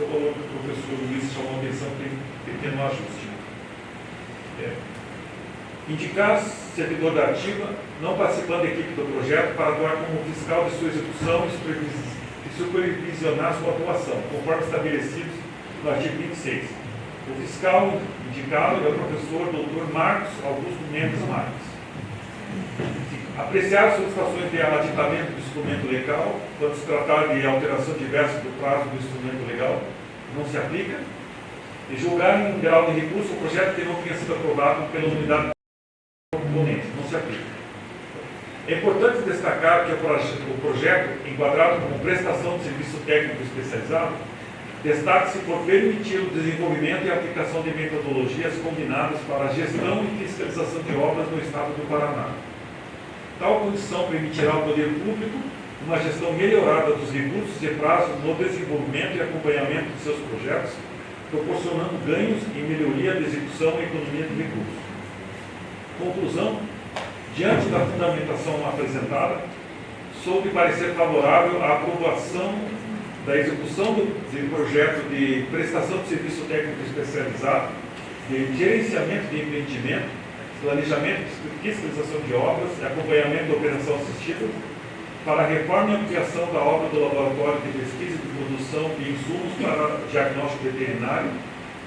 o valor que o professor Luiz chamou a atenção, tem pequeno ajuste. Indicar servidor da ativa, não participando da equipe do projeto, para atuar como fiscal de sua execução e supervisionar sua atuação, conforme estabelecidos no artigo 26. O fiscal indicado é o professor Dr. Marcos Augusto Mendes Marques. Apreciar as solicitações de aditamento do instrumento legal, quando se tratar de alteração diversa do prazo do instrumento legal, não se aplica. E julgar em grau de recurso o projeto que não tenha sido aprovado pela unidade componente, não se aplica. É importante destacar que o projeto, enquadrado como prestação de serviço técnico especializado, destaca-se por permitir o desenvolvimento e a aplicação de metodologias combinadas para a gestão e fiscalização de obras no estado do Paraná. Tal condição permitirá ao poder público uma gestão melhorada dos recursos e prazos no desenvolvimento e acompanhamento de seus projetos, proporcionando ganhos em melhoria da execução e economia de recursos. Conclusão: diante da fundamentação apresentada, sou de parecer favorável à aprovação da execução do projeto de prestação de serviço técnico especializado, de gerenciamento de empreendimento, planejamento e fiscalização de obras e acompanhamento da operação assistida, para a reforma e ampliação da obra do Laboratório de Pesquisa e de Produção de Insumos para Diagnóstico Veterinário,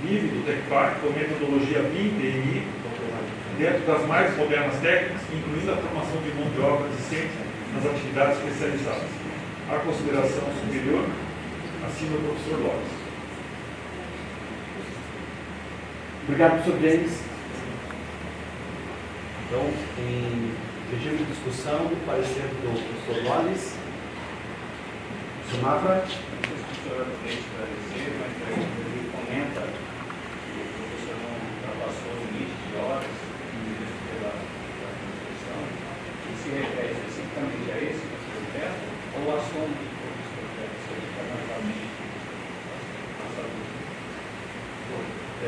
LIVE do TecPark, com metodologia BIM-DNI, dentro das mais modernas técnicas, incluindo a formação de mão de obra decente nas atividades especializadas. A consideração superior, assina o professor Lopes. Obrigado, professor James. Então, em regime de discussão, o parecer do professor Lopes. Professor Mafra. O professor tem esclarecer, mas ele comenta que o professor não ultrapassou o limite de horas pela construção. E se refere especificamente a esse projeto ou a soma de todos os projetos que ele está naturalmente passando?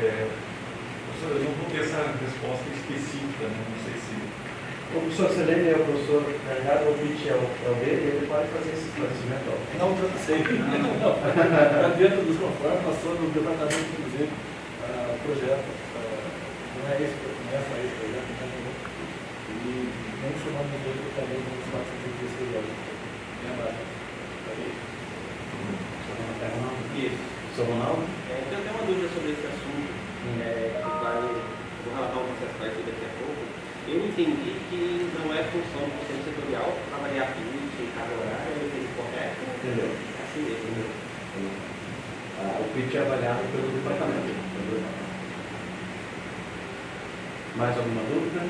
Professor, eu não vou ter essa resposta específica, né? Não sei se... O professor Selene é o professor Carregado, o pitch é o dele, ele pode fazer esse esclarecimento. Não, eu sei. Está dentro dos conformes, nós somos no departamento, inclusive, projeto. Não é esse, não é só esse projeto, não é nenhum. E nem chamamos de outro também nos 416 horas. Lembra? Professor Ronaldo? Eu tenho até uma dúvida sobre esse assunto, que vou relatar um processo para isso daqui a pouco. Eu entendi que não é função do conselho setorial avaliar pitch em cada horário, eu entendi correto? Entendeu? É assim mesmo. O pitch é avaliado pelo departamento. Mais alguma dúvida?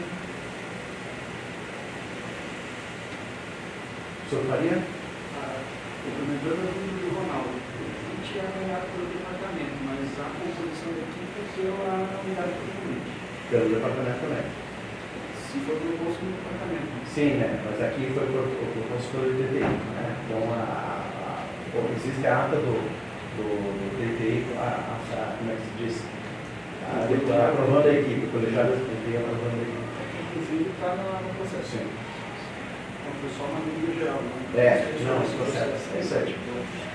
Professor Faria? Complementando a dúvida do Ronaldo, a gente é avaliado pelo departamento, mas a composição da equipe é pela unidade propriamente. Pelo departamento também. Se for proposto no departamento. Sim, né? Mas aqui foi proposto pelo TTI, né? Então, existe a ata do TTI, como é que se diz? Aprovando a equipe, o colegiado do TTI aprovando a equipe. Inclusive está no processo. Sim. Então, foi só uma medida geral. Não, esse processo. É isso aí.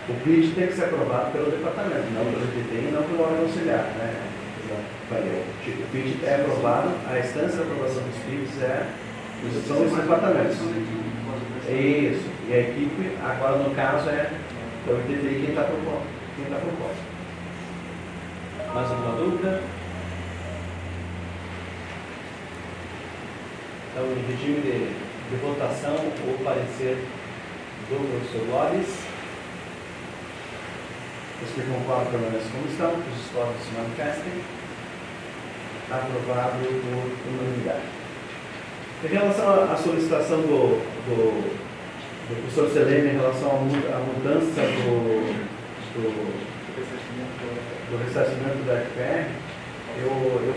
O PIT tem que ser aprovado pelo departamento, não pelo TTI, não pelo órgão auxiliar, né? O PIT é aprovado, a instância de aprovação dos PITs são os departamentos. Isso. E a equipe, agora no caso, é o TTI quem está proposto. Mais alguma dúvida? Então, em regime de votação, o parecer do professor Lores. Os que concordam permanecem como estão, os discordam se manifestem. Aprovado por unanimidade. Em relação à solicitação do professor Selene em relação à mudança do ressarcimento da FPR, eu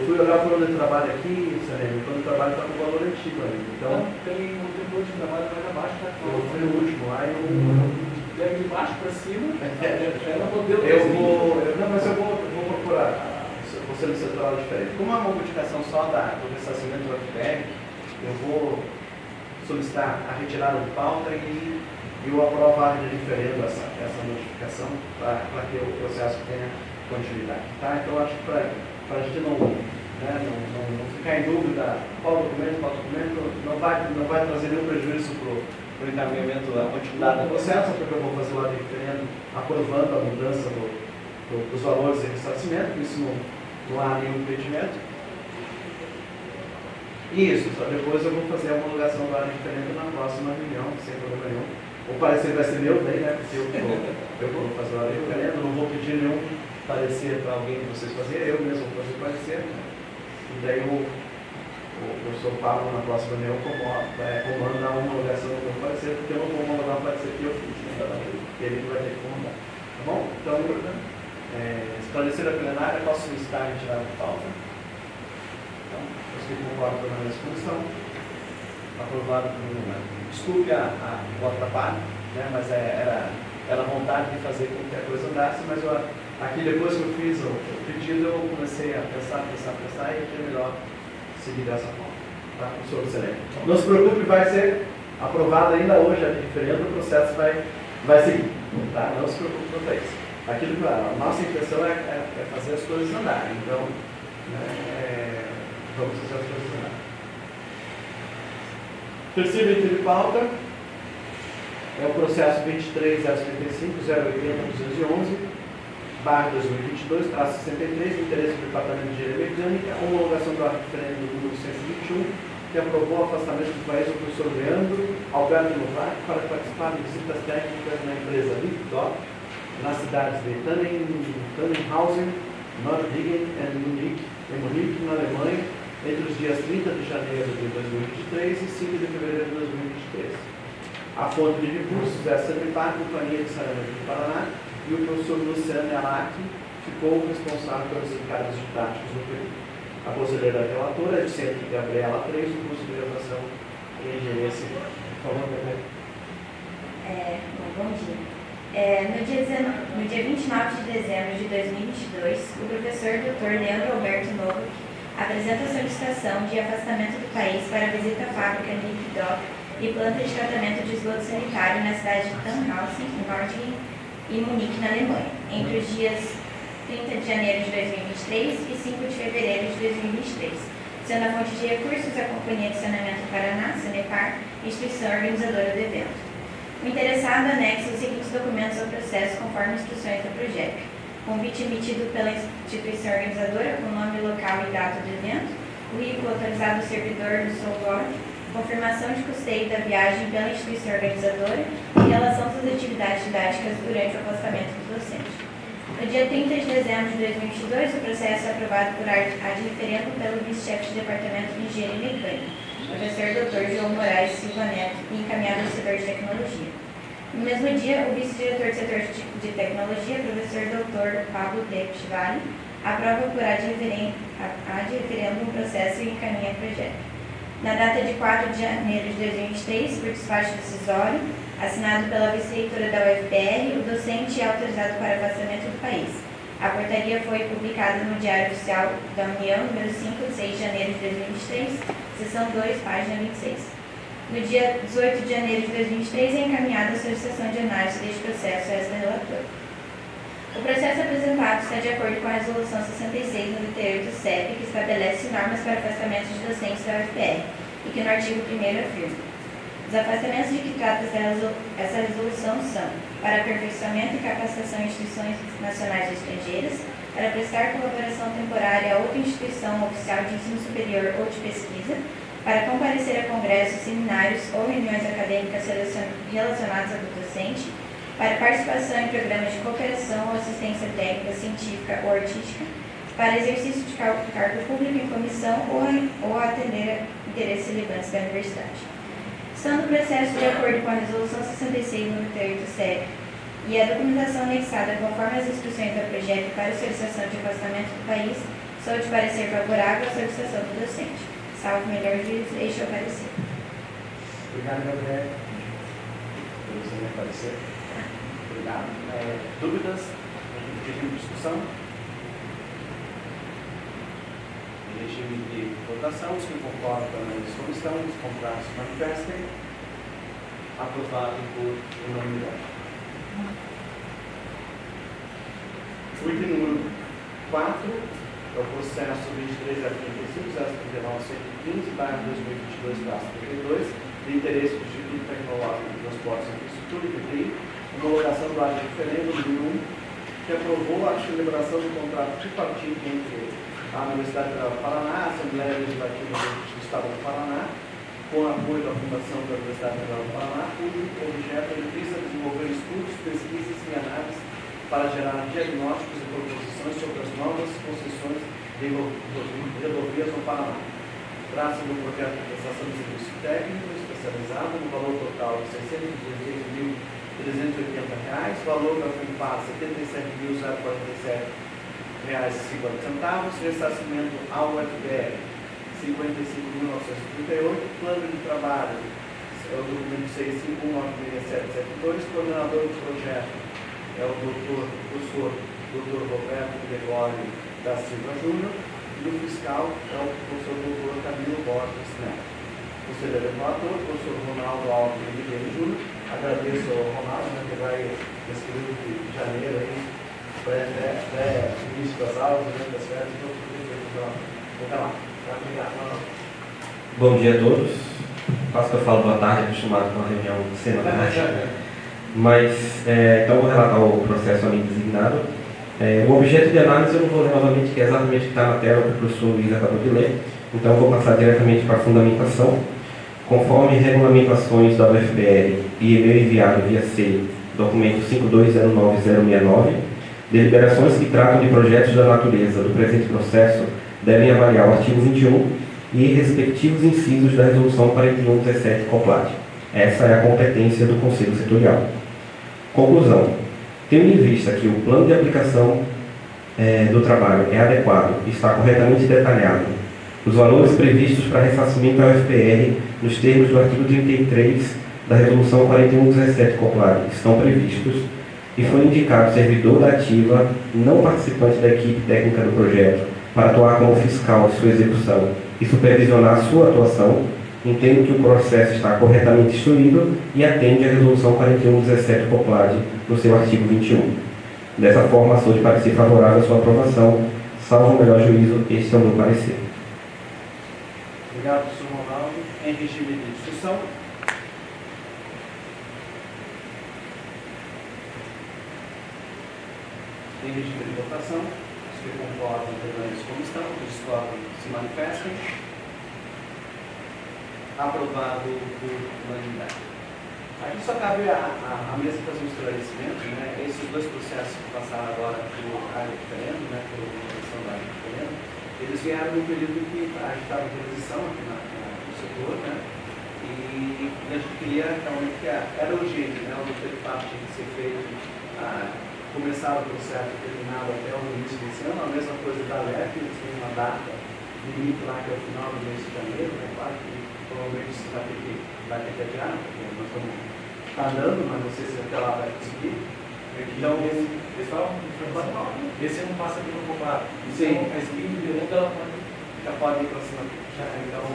fui olhar por onde trabalho aqui, Selene, quando o trabalho está com valor antigo ainda. Então, tem um tempo de trabalho mais abaixo, tá? eu fui no último lá e eu de baixo para cima, mas eu vou procurar. Vou solicitar ela diferente. Como é uma modificação só do ressarcimento do FPR, eu vou solicitar a retirada de pauta e eu aprovar de diferendo essa modificação para que o processo tenha continuidade. Tá? Então, acho que para a gente não ficar em dúvida qual documento, não vai trazer nenhum prejuízo para o encaminhamento da continuidade do processo, porque eu vou fazer lá de referendo aprovando a mudança dos valores de ressarcimento, isso não há nenhum impedimento. Isso, só depois eu vou fazer a homologação do área de referendo na próxima reunião, sem problema nenhum. O parecer vai ser meu daí, né? Porque eu vou fazer o área de referendo, não vou pedir nenhum parecer para alguém de vocês fazerem, eu mesmo vou fazer o parecer. E daí o professor Pablo, na próxima reunião, comanda a homologação do meu parecer, porque eu não vou homologar o parecer que eu fiz, né? Ele vai ter que comandar. Tá bom? Então, esclarecer a plenária, posso solicitar a retirada de pauta. Então, os que concordam com a minha comissão, aprovado por unanimidade. Desculpe o atrapalho, né? Mas era vontade de fazer com que a coisa andasse, mas aqui depois que eu fiz o pedido, eu comecei a pensar e achei melhor seguir dessa forma. Tá? Professor Selene. Não se preocupe, vai ser aprovado ainda hoje a referendo, o processo vai seguir. Tá? Não se preocupe quanto a isso. A nossa intenção é fazer as coisas andarem. Então, vamos fazer as coisas andarem. Terceiro item de pauta é o processo 23.055.080.211/2022, interesse do Departamento de Engenharia Mecânica, homologação do ato referendo do número 121, que aprovou o afastamento do país do professor Leandro Alberto Novac para participar de visitas técnicas na empresa Lippdorf, nas cidades de Tannenhausen, Nordlingen e Munique, na Alemanha, entre os dias 30 de janeiro de 2023 e 5 de fevereiro de 2023. A fonte de recursos é a Sanepar, Companhia de Saneamento do Paraná, e o professor Luciano Alac ficou responsável pelos encargos didáticos do período. A conselheira relatora é Vicente Gabriela 3, do curso de graduação em Engenharia Civil. Por favor, Gabriela. Bom dia. No dia 29 de dezembro de 2022, o professor Dr. Leandro Alberto Novac apresenta a solicitação de afastamento do país para a visita à fábrica Lippdorf e planta de tratamento de esgoto sanitário na cidade de Tannhausen, Nordlingen e Munique, na Alemanha, entre os dias 30 de janeiro de 2023 e 5 de fevereiro de 2023, sendo a fonte de recursos a Companhia de Saneamento do Paraná, Sanepar, instituição organizadora do evento. O interessado anexa os seguintes documentos ao processo conforme instruções do projeto: convite emitido pela instituição organizadora com nome, local e data do evento, currículo autorizado do servidor do SOLOR, confirmação de custeio da viagem pela instituição organizadora e relação das atividades didáticas durante o afastamento do docente. No dia 30 de dezembro de 2022, o processo é aprovado por ad referendo pelo vice-chefe de Departamento de Engenharia Mecânica, professor Dr. João Moraes Silva Neto, e encaminhado ao setor de tecnologia. No mesmo dia, o vice-diretor do setor de tecnologia, professor Dr. Pablo Tepchivali, aprova por ad referendo um processo e encaminha projeto. na data de 4 de janeiro de 2023, por despacho decisório, assinado pela vice-reitora da UFPR, o docente é autorizado para afastamento do país. A portaria foi publicada no Diário Oficial da União, número 5, de 6 de janeiro de 2023, seção 2, página 26. No dia 18 de janeiro de 2023, é encaminhada a solicitação de análise deste processo a esta relatora. O processo apresentado está de acordo com a Resolução 66/98 do CEP, que estabelece normas para afastamento de docentes da UFPR, e que no artigo 1º afirma: os afastamentos de que trata essa resolução são para aperfeiçoamento e capacitação em instituições nacionais e estrangeiras, para prestar colaboração temporária a outra instituição oficial de ensino superior ou de pesquisa, para comparecer a congressos, seminários ou reuniões acadêmicas relacionadas ao docente, para participação em programas de cooperação ou assistência técnica, científica ou artística, para exercício de cargo público em comissão ou atender a interesses relevantes da universidade. Estando o processo de acordo com a Resolução 66/98 do CEP e a documentação anexada conforme as instruções do projeto para solicitação de afastamento do país, sou de parecer favorável à solicitação do docente. Salvo melhor juízo, deixe o parecer. Obrigado, Gabriel. Pelo seu parecer. Obrigado. Dúvidas? Regime de discussão? Regime de votação. Os que concordam com a análise como estão, os contrários se manifestem. Aprovado por unanimidade. O item número 4 é o processo 23 a 35, 039, 115, barra 2022, traço 32, de interesse do Instituto Tecnológico de Transportes e Infraestrutura, IPTI, homologação do ato referendo número 1, que aprovou a celebração do contrato tripartite entre a Universidade Federal do Paraná, a Assembleia Legislativa do Estado do Paraná, com apoio da Fundação da Universidade Federal do Paraná, cujo objeto visa desenvolver estudos, pesquisas e análises para gerar diagnósticos e proposições sobre as novas concessões de rodovias no Paraná. Trata-se de um projeto de prestação de serviço técnico especializado no valor total de R$ 616.380, valor da FUNPAR R$ 77.047,50, ressarcimento ao UFPR R$ 55.938, plano de trabalho, é o documento 6519772, coordenador do projeto é o professor Dr. Roberto Gregório da Silva Júnior, e o fiscal é o professor Dr. Camilo Borges Neto. O conselheiro relator, o professor Ronaldo Alves Ribeiro Júnior. Agradeço ao Ronaldo, que vai nesse período de janeiro, pré-início das aulas, das férias, então vou lá. Obrigado. Bom dia a todos. Quase que eu falo boa tarde, acostumado com a reunião semanal. Mas, então, vou relatar o processo a mim designado. O objeto de análise eu não vou ler novamente, que é exatamente o que está na tela, que o professor Luiz acabou de ler. Então, eu vou passar diretamente para a fundamentação. Conforme regulamentações da UFPR e e-mail enviado via SEI, documento 5209-069, deliberações que tratam de projetos da natureza do presente processo devem avaliar o artigo 21 e respectivos incisos da Resolução 4117 COPLAD. Essa é a competência do Conselho Setorial. Conclusão. Tendo em vista que o plano de aplicação do trabalho é adequado e está corretamente detalhado, os valores previstos para ressarcimento à UFPR nos termos do artigo 33 da Resolução 4117 COPLAD estão previstos e foi indicado servidor da ativa não participante da equipe técnica do projeto para atuar como fiscal de sua execução e supervisionar sua atuação, entendo que o processo está corretamente instruído e atende à Resolução 4117 COPLAD no seu artigo 21. Dessa forma, sou de parecer favorável à sua aprovação, salvo o melhor juízo, este é o meu parecer. Obrigado, professor Ronaldo. Em regime de discussão. Em regime de votação. Os que concordam permaneçam como estão, os que discordam se manifestem. Aprovado por unanimidade. Aqui só cabe a mesa fazer um esclarecimento, né? Esses dois processos que passaram agora pelo área de referendo, né? Pela votação da área de referendo, eles vieram no período que a gente estava em transição aqui no setor, né? E a gente queria realmente que era urgente, né? O fato tinha que ser feito, começar o processo terminado até o início desse ano, a mesma coisa da LEP, eles têm uma data limite lá que é o final do mês de janeiro, né? Claro que provavelmente você vai ter que adiar, porque nós estamos andando, mas não sei se até lá vai conseguir. Então, pessoal, Esse não passa pelo combate. Sim. Então, a espinha de verão já pode ir para cima. Então,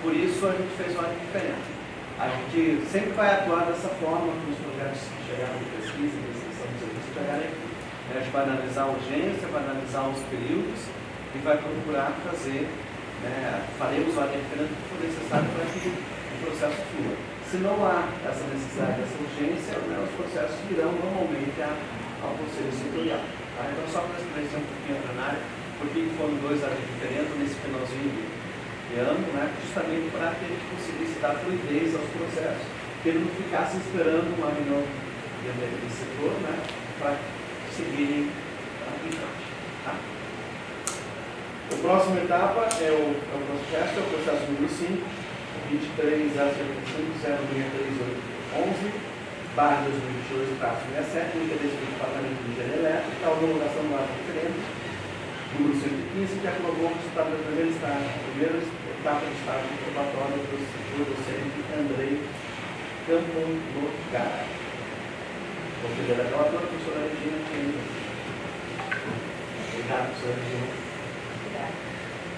por isso a gente fez uma diferença. A gente sempre vai atuar dessa forma para os projetos que chegaram de pesquisa, de extensão de serviço, chegarem aqui. A gente vai analisar a urgência, vai analisar os períodos e vai procurar fazer, faremos a referência que for necessário para que o processo flua. Se não há essa necessidade, essa urgência, os processos virão normalmente ao Conselho Setorial. Tá? Então, só para esclarecer um pouquinho a plenária, porque foram 2 áreas diferentes nesse finalzinho de ano, justamente para que a gente conseguisse dar fluidez aos processos, que ele não ficasse esperando uma reunião de setor para seguirem aplicando. Tá? A próxima etapa é o processo número 5, 23.035.063.811/2022-67, no interesse do Departamento de Engenharia Elétrica, a homologação do ato referente, número 115, que aprovou o resultado da primeira etapa de estágio de probatório do docente Andrei Campo Nogara. Conselheira relatora, professora Regina Tino. Obrigado, professora Regina.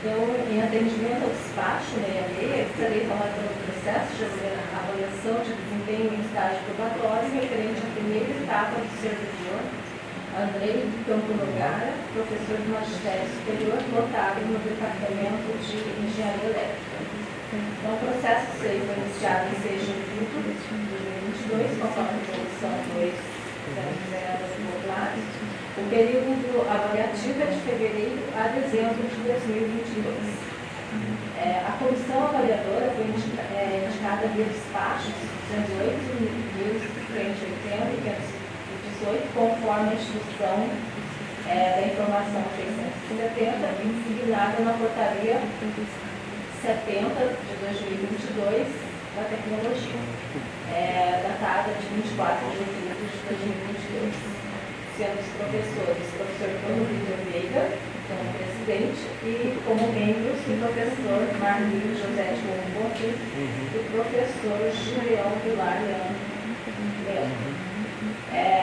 Então, em atendimento ao despacho 66, estarei falando do processo de avaliação de desempenho em estágio probatório referente à primeira etapa do servidor Andrei Campo Nogara, professor de magistério superior, lotado no Departamento de Engenharia Elétrica. Então, o processo foi iniciado em 6 de outubro de 2022, conforme a resolução 2.000 O período avaliativo é de fevereiro a dezembro de 2022. A comissão avaliadora foi indicada via despachos 208.380 e 518, conforme a instrução da informação 670, consignada na portaria 70 de 2022 da tecnologia, datada de 24 de outubro de 2022. Sendo os professores, o professor Bruno Vitor Veiga, como presidente, e como membros o professor Marlinho José de Monte e o professor Julião Vilar Leão.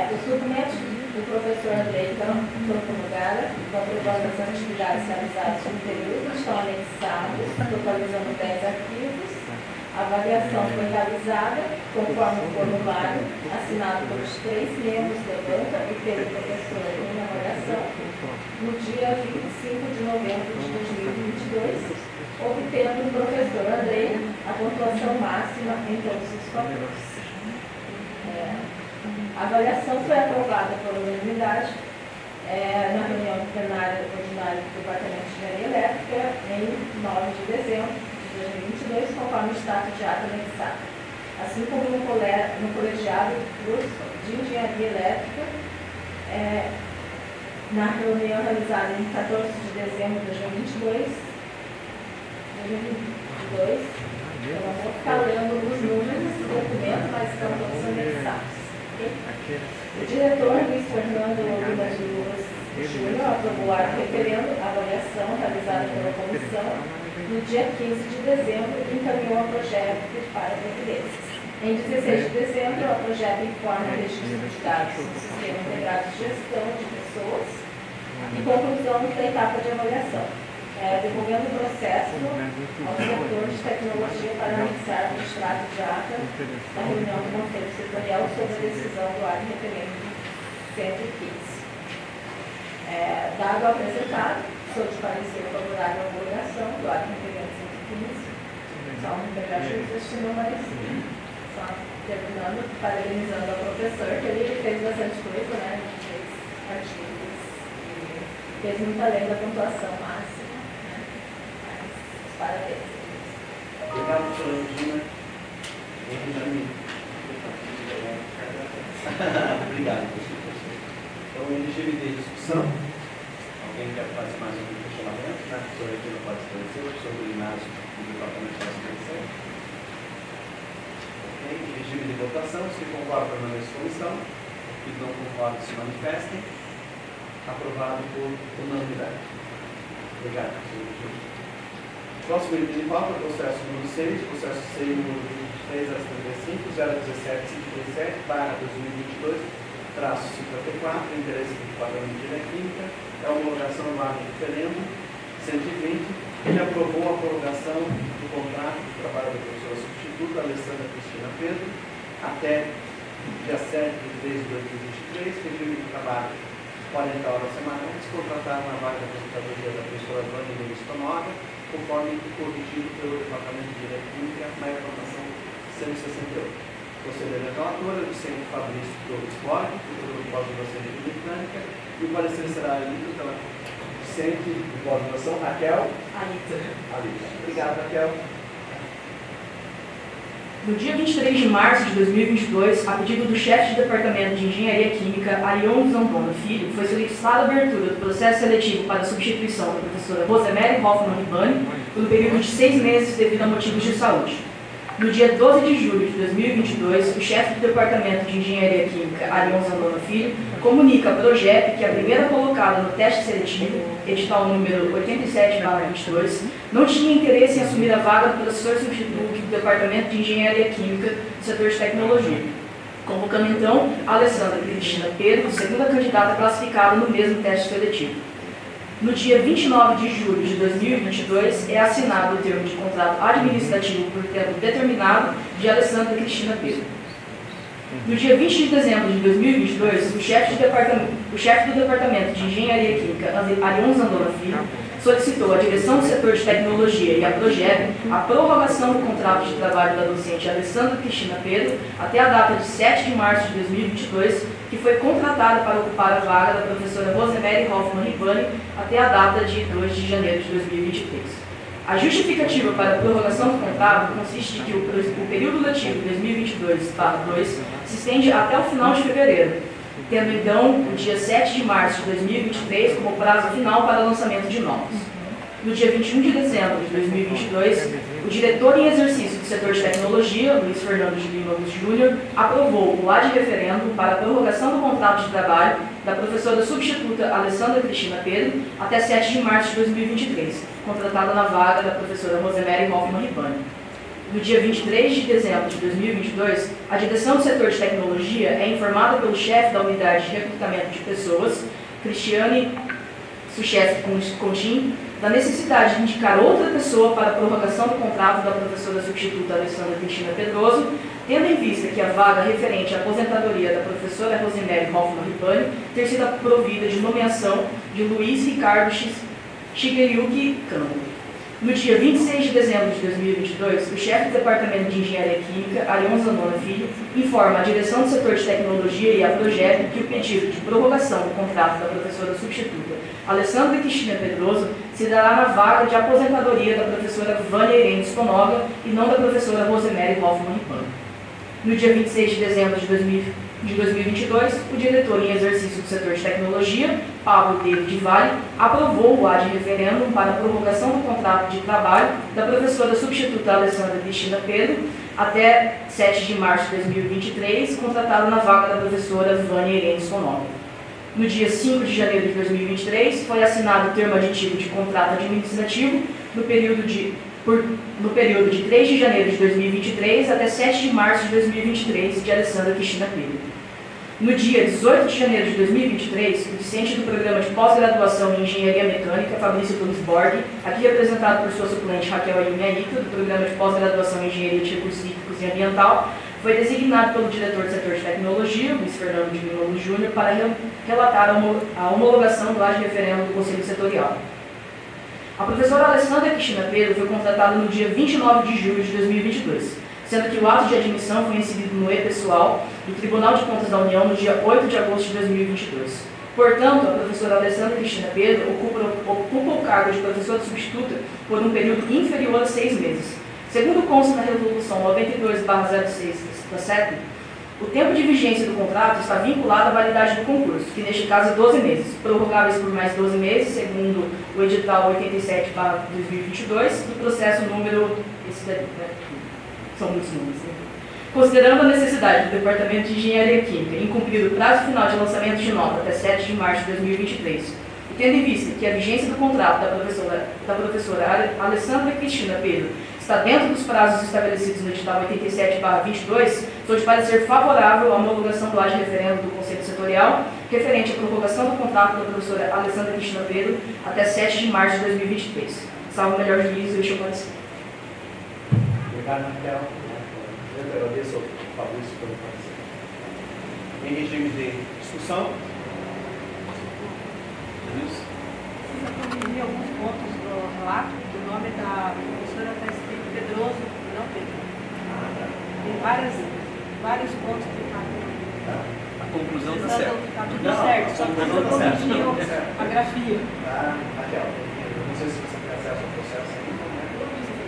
Os documentos do professor Andrei Campo Nogara, aprovando as atividades realizadas no período, estão anexados, totalizando 10 arquivos. A avaliação foi realizada conforme o formulário assinado pelos 3 membros da banca e pelo professor em avaliação no dia 25 de novembro de 2022, obtendo o professor Andrei a pontuação máxima em todos os fatores. A avaliação foi aprovada por unanimidade na reunião plenária ordinária do Departamento de Engenharia Elétrica em 9 de dezembro de 2022, conforme o status de ata anexado, assim como no colegiado do curso de Engenharia Elétrica, na reunião realizada em 14 de dezembro de 2022, eu não vou ficar lendo os números do documento, mas estão todos anexados. Okay? O diretor Luiz Fernando Lima de Luz Júnior aprovou o ato referendo a avaliação realizada pela comissão no dia 15 de dezembro e encaminhou o projeto para providências. Em 16 de dezembro, o projeto informa o registro de dados no Sistema Integrado de Gestão de Pessoas e conclusão da etapa de avaliação, devolvendo o processo ao setor de tecnologia para anexar o extrato de ata da reunião do Conselho Setorial sobre a decisão do ato referente 115. Dado o apresentado, sou de parecer favorável à homologação do ato referente 115. Só um pedaço destinou, mas só terminando, parabenizando ao professor, que ele fez bastante coisa, né? Fez artigos e fez muita além da pontuação máxima. Né? Mas, parabéns. Obrigado, professora Regina. Obrigado, professor. Então, elegível de discussão. Alguém quer fazer mais algum questionamento? A professora Regina pode esclarecer, o professor do ginásio do departamento de esclarecer. Ok, elegível de votação. Se concorda, permanece comissão. Se não concorda, se manifestem. Aprovado por unanimidade. Obrigado, professor Regina. Próximo item de pauta, processo número 6, processo C número 23 a 35, 017 537/2022, traço 54, interesse do padrão de engenharia química, é a homologação vaga de referendo 120, ele aprovou a prorrogação do contrato de trabalho da professora substituta Alessandra Cristina Pedro até dia 7 de 3 de 2023, regime de trabalho 40 horas semanais, contratar na vaga da aposentadoria da professora Vânia Luiz Tonoga, conforme corrigido pelo Departamento de Engenharia Química na informação 168. Conselheira relatora, Vicente Fabrício Torres Borges, professor de pós-graduação em mecânica, e o parecer será lido pela Vicente de pós-graduação, Raquel Alita. Obrigado, Raquel. No dia 23 de março de 2022, a pedido do chefe de Departamento de Engenharia Química, Arion Zambona Filho, foi solicitada a abertura do processo seletivo para a substituição da professora Rosemary Hoffmann Ribani pelo período de 6 meses devido a motivos de saúde. No dia 12 de julho de 2022, o chefe do Departamento de Engenharia Química, Arion Zambona Filho, comunica à Progep que a primeira colocada no teste seletivo, edital número 87/22, não tinha interesse em assumir a vaga do professor substituto do Departamento de Engenharia Química do setor de tecnologia, convocando então a Alessandra Cristina Pedro, segunda candidata classificada no mesmo teste seletivo. No dia 29 de julho de 2022, é assinado o termo de contrato administrativo por tempo determinado de Alessandra Cristina Pedro. No dia 20 de dezembro de 2022, o chefe do Departamento de Engenharia Química, Arion Zambona Filho, solicitou à direção do setor de tecnologia e à Progep a prorrogação do contrato de trabalho da docente Alessandra Cristina Pedro até a data de 7 de março de 2022, que foi contratada para ocupar a vaga da professora Rosemary Hoffmann Ribani até a data de 2 de janeiro de 2023. A justificativa para a prorrogação do contrato consiste em que o período letivo 2022/2 se estende até o final de fevereiro, tendo então o dia 7 de março de 2023 como prazo final para o lançamento de notas. No dia 21 de dezembro de 2022, o diretor em exercício do setor de tecnologia, Luiz Fernando de Lima Júnior, aprovou o ad referendo para a prorrogação do contrato de trabalho da professora substituta Alessandra Cristina Pedro até 7 de março de 2023, contratada na vaga da professora Rosemary Hoffmann Ribani. No dia 23 de dezembro de 2022, a direção do setor de tecnologia é informada pelo chefe da unidade de recrutamento de pessoas, Cristiane Suchesky Contin, da necessidade de indicar outra pessoa para a prorrogação do contrato da professora substituta Alessandra Cristina Pedroso, tendo em vista que a vaga referente à aposentadoria da professora Rosemary Hoffmann Ribani ter sido provida de nomeação de Luiz Ricardo Shigeryuki Kano. No dia 26 de dezembro de 2022, o chefe do Departamento de Engenharia Química, Arion Zambona Filho, informa a direção do setor de tecnologia e a Progep que o pedido de prorrogação do contrato da professora substituta Alessandra Cristina Pedroso se dará na vaga de aposentadoria da professora Vânia Irene Stonoga e não da professora Rosemary Hoffmann Ribani. No dia 26 de dezembro de 2022, o diretor em exercício do setor de tecnologia, Pablo David Vale, aprovou o ad referendum para a prorrogação do contrato de trabalho da professora substituta Alessandra Cristina Pedro até 7 de março de 2023, contratada na vaga da professora Vânia Irene Stonoga. No dia 5 de janeiro de 2023, foi assinado o termo aditivo de contrato administrativo no período de 3 de janeiro de 2023 até 7 de março de 2023, de Alessandra Cristina Pedro. No dia 18 de janeiro de 2023, o discente do programa de pós-graduação em Engenharia Mecânica, Fabrício Torres Borg, aqui representado por sua suplente Raquel Ayumi Alita, do programa de pós-graduação em Engenharia de Recursos Hídricos e Ambiental, foi designado pelo diretor do setor de tecnologia, Luiz Fernando de Lima Júnior, para relatar a homologação do ad referendo do Conselho Setorial. A professora Alessandra Cristina Pedro foi contratada no dia 29 de julho de 2022, sendo que o ato de admissão foi recebido no e-pessoal do Tribunal de Contas da União no dia 8 de agosto de 2022. Portanto, a professora Alessandra Cristina Pedro ocupa o cargo de professora substituta por um período inferior a 6 meses. Segundo consta na Resolução 92/06 da CEP, o tempo de vigência do contrato está vinculado à validade do concurso, que neste caso é 12 meses, prorrogáveis por mais 12 meses, segundo o edital 87/2022, do processo número... São muitos números, né? Considerando a necessidade do Departamento de Engenharia Química em cumprir o prazo final de lançamento de nota até 7 de março de 2023, E tendo em vista que a vigência do contrato da professora Alessandra Cristina Pedro está dentro dos prazos estabelecidos no edital 87/22, sou de parecer favorável à homologação do ad referendo do Conselho Setorial referente à prorrogação do contrato da professora Alessandra Cristina Pedro até 7 de março de 2023. Salvo o melhor juízo, deixa eu parecer. Obrigado, Raquel. Eu agradeço ao Fabrício pelo parecer. Em regime de discussão? Isso. Precisa corrigir alguns pontos do relato, que o nome da professora está escrito Pedroso, não Pedro. Tem vários pontos que estão. A conclusão está certa. Está tudo certo, só precisa corrigir a grafia. Raquel, eu não sei se você tem acesso ao processo ainda, né?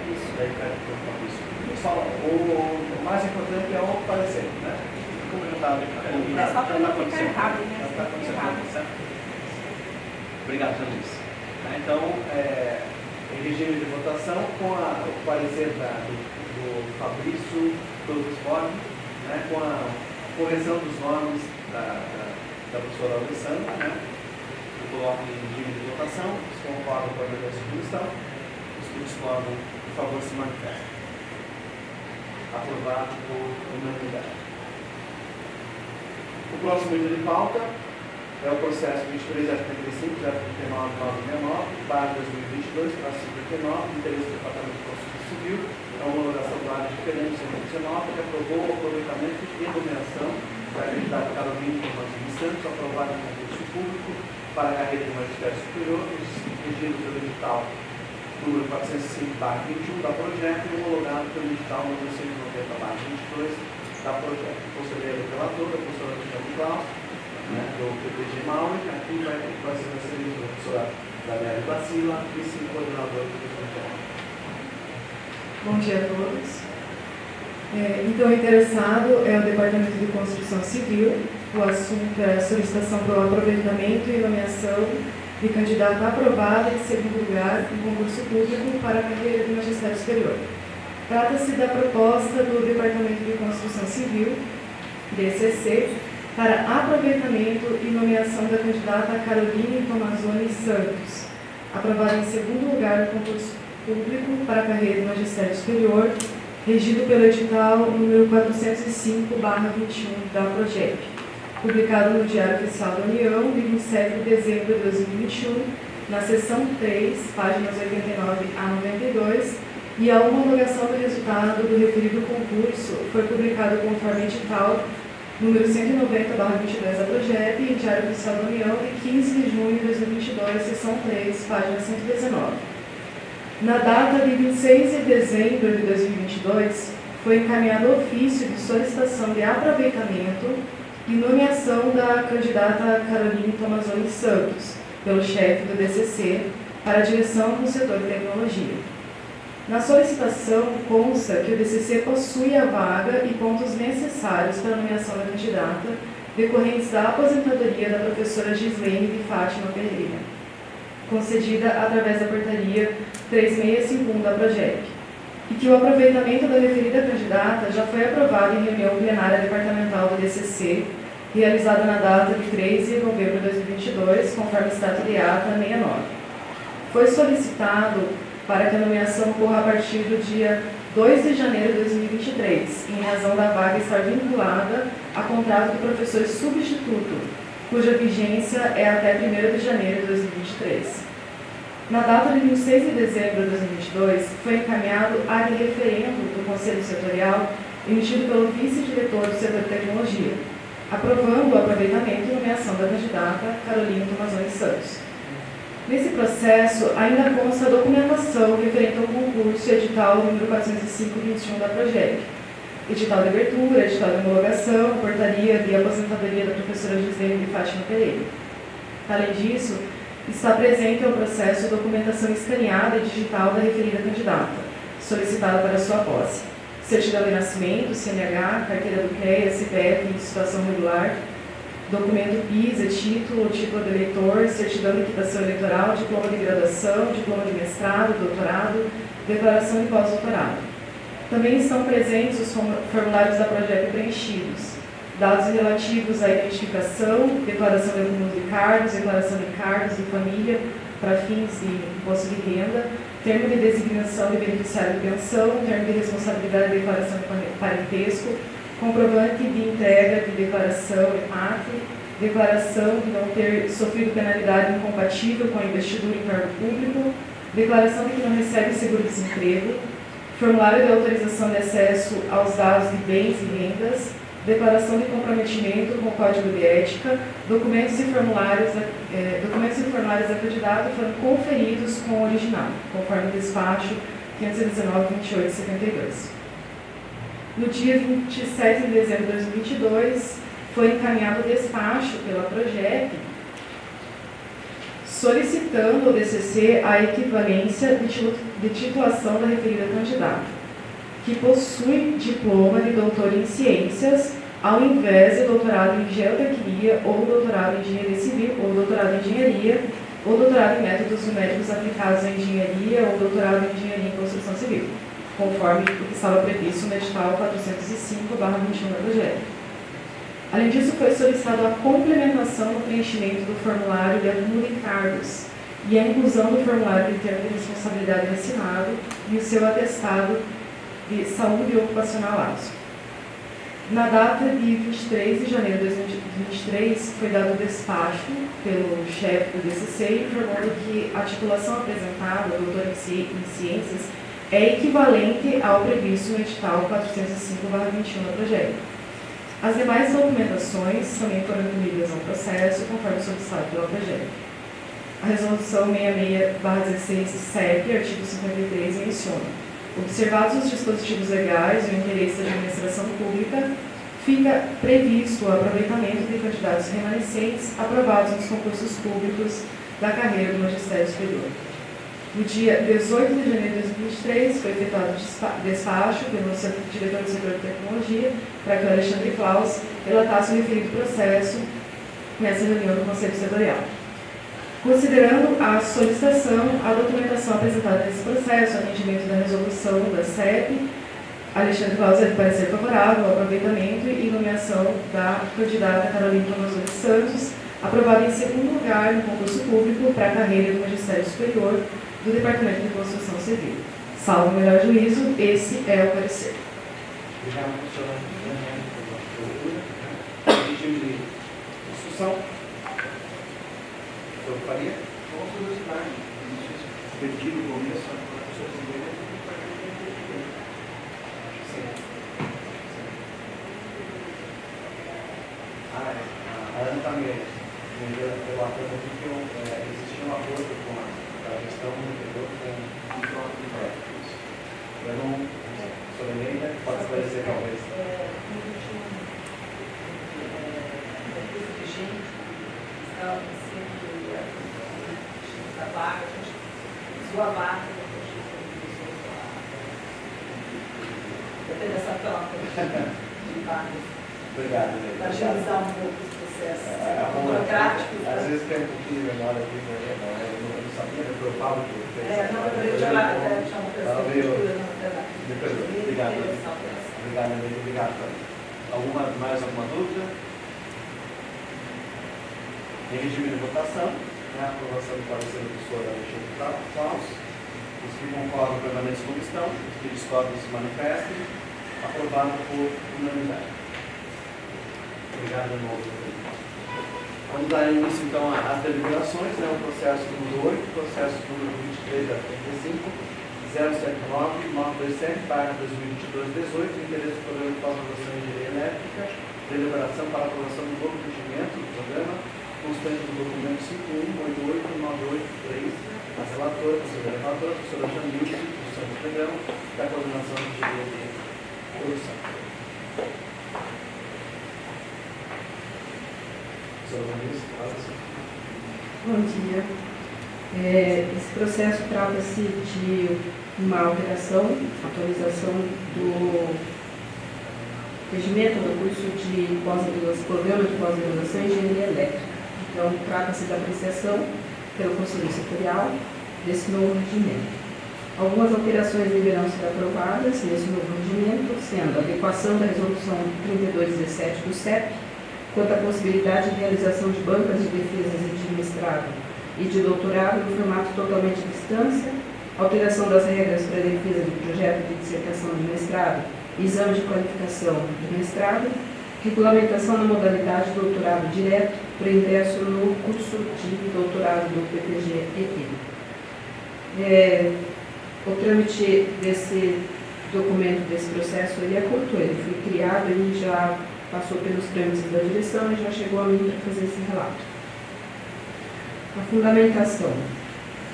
Isso daí para o Fabrício. Pessoal, o mais importante é o parecer, né? Como já está É só para não ficar errado, né? Já está acontecendo, certo? Obrigado, Luiz. Então, em regime de votação, com o parecer do Fabrício Torres Forte, né, com a correção dos nomes da professora Alessandra, né, eu coloco em regime de votação, os que concordam com a verdade da submissão, os que discordam, por favor, se manifestem. Aprovado por unanimidade. O próximo item de pauta é o processo 23.035, 039.969/2022, para 59, interesse do Departamento de Construção Civil, a homologação do área diferente 119, que aprovou o aproveitamento e nomeação da candidata Carolina Tomazini Santos, aprovada no concurso público para a carreira de magistério superior, regido pelo edital número 405/21 da projeto e homologado pelo edital número 190/22 da projeto. Conselheiro relator, a professora Michele Klaus, do PPG Mauri, aqui vai ser recebido a professora Daniela Bacila, vice-coordenadora do PPG. Bom dia a todos. Então, o interessado é o Departamento de Construção Civil. O assunto é a solicitação pelo aproveitamento e nomeação de candidato aprovado em segundo lugar em concurso público para a carreira de magistério superior. Trata-se da proposta do Departamento de Construção Civil, DCC, para aproveitamento e nomeação da candidata Caroline Tomazoni Santos, aprovada em segundo lugar no concurso público para a carreira de magistério superior, regido pelo edital número 405/21 da PROGEP, publicado no Diário Oficial da União, de 27 de dezembro de 2021, na seção 3, páginas 89 a 92, e a homologação do resultado do referido concurso foi publicado conforme edital número 190/22 da PROGEP, em Diário Oficial da União, de 15 de junho de 2022, seção 3, página 119. Na data de 26 de dezembro de 2022, foi encaminhado ofício de solicitação de aproveitamento e nomeação da candidata Caroline Tomazoni Santos, pelo chefe do DCC, para a direção do setor de tecnologia. Na solicitação consta que o DCC possui a vaga e pontos necessários para a nomeação da candidata, decorrentes da aposentadoria da professora Gislene de Fátima Pereira, concedida através da portaria 3651 da PROGEP, e que o aproveitamento da referida candidata já foi aprovado em reunião plenária departamental do DCC, realizada na data de 3 de novembro de 2022, conforme status de ata 69. Foi solicitado para que a nomeação ocorra a partir do dia 2 de janeiro de 2023, em razão da vaga estar vinculada a contrato de professor substituto, cuja vigência é até 1º de janeiro de 2023. Na data de 26 de dezembro de 2022, foi encaminhado ad referendo do Conselho Setorial, emitido pelo vice-diretor do setor de tecnologia, aprovando o aproveitamento e nomeação da candidata Caroline Tomazoni Santos. Nesse processo, ainda consta a documentação referente ao concurso edital número 405/21 da PROGEP, edital de abertura, edital de homologação, portaria de aposentadoria da professora Gislene de Fátima Pereira. Além disso, está presente ao processo documentação escaneada e digital da referida candidata, solicitada para sua posse, certidão de nascimento, CNH, carteira do CREA, CPF em situação regular, documento PISA, título de eleitor, certidão de quitação eleitoral, diploma de graduação, diploma de mestrado, doutorado, declaração de pós-doutorado. Também estão presentes os formulários da PROGEP preenchidos. dados relativos à identificação, declaração de acúmulo de cargos, declaração de cargos de família para fins de imposto de renda, termo de designação de beneficiário de pensão, termo de responsabilidade de declaração de parentesco, comprovante de entrega de declaração EPAT, declaração de não ter sofrido penalidade incompatível com a investidura em cargo público, declaração de que não recebe seguro-desemprego, formulário de autorização de acesso aos dados de bens e rendas, declaração de comprometimento com o Código de Ética, documentos e formulários da candidata foram conferidos com o original, conforme o despacho 519/28/72. No dia 27 de dezembro de 2022, foi encaminhado o despacho pela PROGEP, solicitando ao DCC a equivalência de titulação da referida candidata, que possui diploma de doutor em ciências, ao invés de doutorado em geotecnia, ou doutorado em engenharia civil, ou doutorado em engenharia, ou doutorado em métodos numéricos aplicados à engenharia, ou doutorado em engenharia em construção civil, conforme o que estava previsto no edital 405/21 da PROGEP. Além disso, foi solicitado a complementação do preenchimento do formulário de acúmulo de cargos e a inclusão do formulário de termo de responsabilidade assinado e o seu atestado de saúde ocupacional ASO. Na data de 23 de janeiro de 2023, foi dado despacho pelo chefe do DCC, informando que a titulação apresentada, doutor em ciências, é equivalente ao previsto no edital 405/21 da PROGEP. As demais documentações também foram incluídas no processo, conforme solicitado pela PROGEP. A resolução 66/16 CEP, artigo 53, menciona: observados os dispositivos legais e o interesse da administração pública, fica previsto o aproveitamento de candidatos remanescentes aprovados nos concursos públicos da carreira do magistério superior. No dia 18 de janeiro de 2023, foi efetuado despacho pelo diretor do setor de tecnologia para que o Alexandre Claus relatasse o referido processo nessa reunião do Conselho Setorial. Considerando a solicitação, a documentação apresentada nesse processo, atendimento da resolução da CEP, Alexandre Claus é de parecer favorável ao aproveitamento e nomeação da candidata Carolina Tomazoni Santos, aprovada em segundo lugar no concurso público para a carreira do Magistério Superior do Departamento de Construção Civil. Salvo o melhor juízo, esse é o parecer. Obrigado, professora. Regime de instrução. Professor Faria? Uma curiosidade. Perdi no começo, a professora primeira. Sim. A Ana também me relatando aqui que existia um acordo com a gestão anterior com o próprio médicos. Eu não sou eleita, pode esclarecer talvez. Estava sendo a vaga, sua vaga, depende dessa troca de vagas. Obrigado, para agilizar um pouco os processos burocráticos. Às vezes tem um pouquinho de memória aqui, eu não sabia, eu falo que eu não, eu já chamo para essa cultura, na verdade. Obrigado. Obrigado. Mais alguma dúvida? Em regime de votação, a aprovação do parecer do professor Alexandre Claus. Os que concordam permanecem como estão, os que discordam se manifestem. Aprovado por unanimidade. Obrigado de novo. Vamos dar início então às deliberações, o processo número 8, processo número 23 da 35, 079-927, barra 2022-18, interesse do programa de pós-graduação em engenharia elétrica, deliberação para aprovação do novo regimento do programa, constante do documento 5188983, a relatora, a professora Janilde, do Centro Programa, da coordenação de engenharia de produção. Bom dia. Esse processo trata-se de uma alteração, atualização do regimento do curso de pós-graduação, programa de pós-graduação em engenharia elétrica. Então, trata-se da apreciação pelo Conselho Setorial desse novo regimento. Algumas alterações deverão ser aprovadas nesse novo regimento, sendo a adequação da resolução 3217 do CEP, quanto à possibilidade de realização de bancas de defesas e de mestrado e de doutorado no formato totalmente à distância, alteração das regras para a defesa do projeto de dissertação de mestrado e exame de qualificação de mestrado, regulamentação da modalidade de doutorado direto para ingresso no curso de doutorado do PPG-EP. O trâmite desse documento, desse processo, ele é curto, ele foi criado, ele já passou pelos trâmites da direção e já chegou a mim para fazer esse relato. A fundamentação.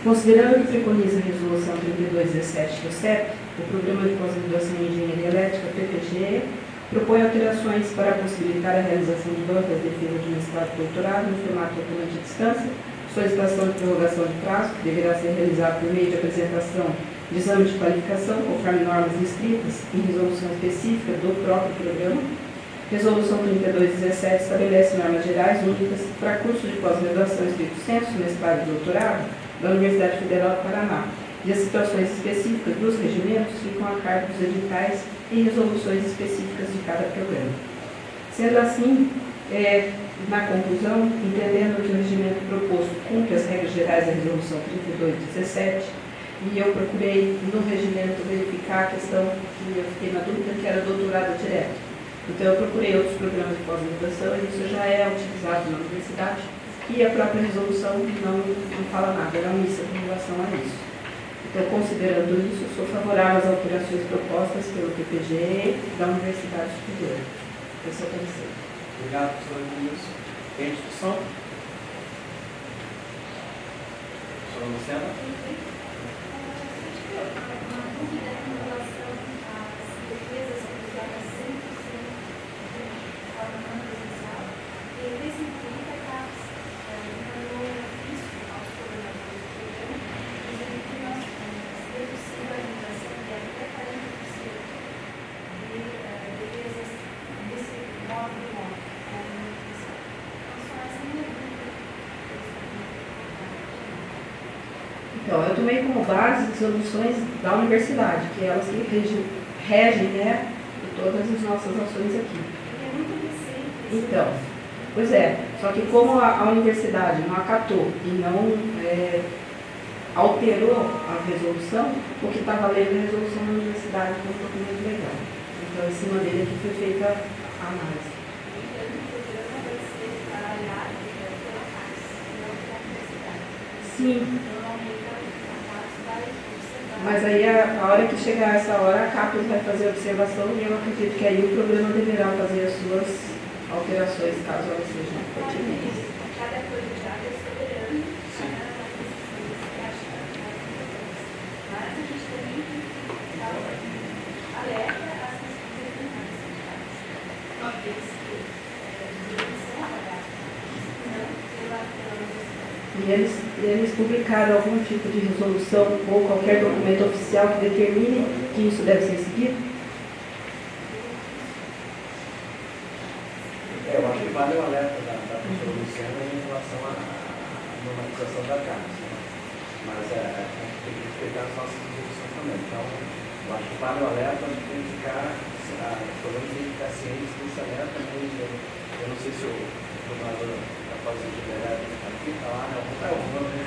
Considerando que preconiza a resolução 3217 do CEP, o Programa de Pós-Graduação em Engenharia Elétrica, PPG, propõe alterações para possibilitar a realização de bancas de defesa de mestrado e doutorado no formato totalmente à distância, solicitação de prorrogação de prazo, que deverá ser realizada por meio de apresentação de exame de qualificação, conforme normas inscritas em resolução específica do próprio programa. Resolução 3217 estabelece normas gerais únicas para cursos de pós-graduação estrito sensu, mestrado e doutorado da Universidade Federal do Paraná. E as situações específicas dos regimentos ficam a cargo dos editais e resoluções específicas de cada programa. Sendo assim, na conclusão, entendendo que o regimento proposto cumpre as regras gerais da resolução 3217, e eu procurei no regimento verificar a questão que eu fiquei na dúvida, que era doutorado direto. Então eu procurei outros programas de pós-graduação e isso já é utilizado na universidade e a própria resolução não fala nada, ela é omissa com relação a isso. Então, considerando isso, eu sou favorável às alterações propostas pelo PPG da Universidade Superior. Esse é o terceiro. Obrigado, professor Luiz. Tem discussão? Professora Luciana? Então, eu tomei como base as resoluções da universidade, que elas que regem, né, todas as nossas ações aqui. Então, pois é, só que como a universidade não acatou e não alterou a resolução, o que está valendo é a resolução da universidade como documento legal. Então, em cima dele aqui foi feita a análise. Sim. Mas aí, a hora que chegar essa hora, a CAPES vai fazer a observação e eu acredito que aí o programa deverá fazer as suas alterações, caso elas sejam pertinentes. Cada prioridade é soberana. Mas a gente também tem que dar alerta às necessidades sindicais. Uma vez que são avaliadas, não pela universidade. E eles publicaram algum tipo de resolução ou qualquer documento oficial que determine que isso deve ser seguido? Eu acho que vale o alerta da professora Luciana em relação à normatização da CAPES, né? Mas a gente tem que respeitar as nossas resoluções também. Então, eu acho que vale o alerta, a gente tem que ficar, podemos ficar cientes desse alerta, mas eu não sei se o governador pode ser liberado aqui, está lá, não, não é o nome, né?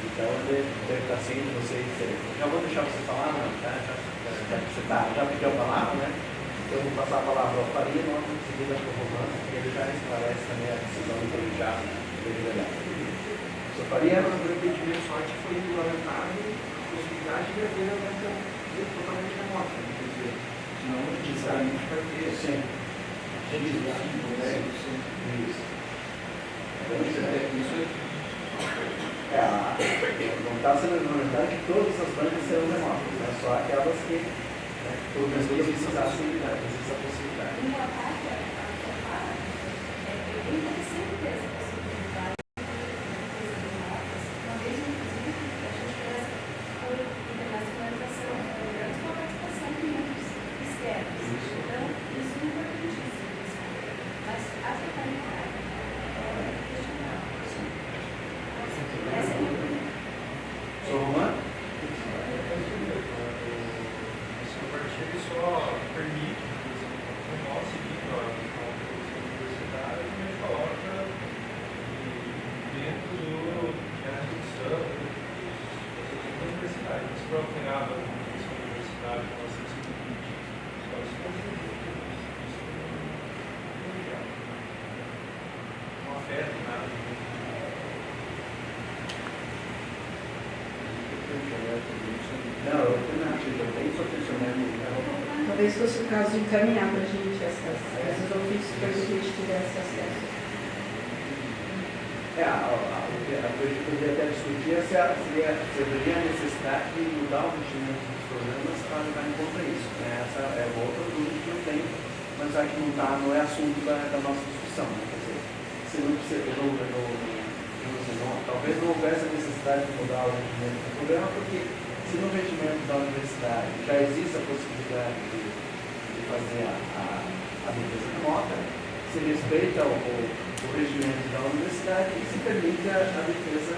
Então, ele deve estar ciente, não sei se... Já vou deixar você falar, não, tá? Já pediu a palavra, né? Então, eu vou passar a palavra ao Faria, logo em seguida para o Romano, e ele já esclarece também a decisão do colegiado do delegado. Sr. Faria? O arrependimento só que foi regulamentado a possibilidade de haver a venda totalmente remota, quer dizer, não necessariamente vai ter. Sim. Isso. Não está sendo na verdade que todas as bancas serão remotas, né? Só aquelas que todas existe essa possibilidade. Uma parte, eu tenho certeza que essa possibilidade de remotas, uma vez inclusive, a gente fez por internacionalização, programas com a participação de membros externos. Então, isso é importantíssimo. Mas a totalidade é questionável. Essa é a minha opinião. Sr. Romano? foi alterada a universidade em 1920. Não afeta em nada. Não, eu tenho sofrimento. Talvez fosse o caso de encaminhar para a gente esses ofícios para que a gente tivesse acesso. A gente poderia até discutir se haveria a necessidade de mudar o regimento dos programas para levar em conta isso. Essa é uma outra dúvida que eu tenho, mas acho que não é assunto da nossa discussão. Né? Quer dizer, se não precisa, talvez não houvesse a necessidade de mudar o regimento do programa, porque se no regimento da universidade já existe a possibilidade de fazer a defesa de nota, se respeita o regimento da universidade e se permite a defesa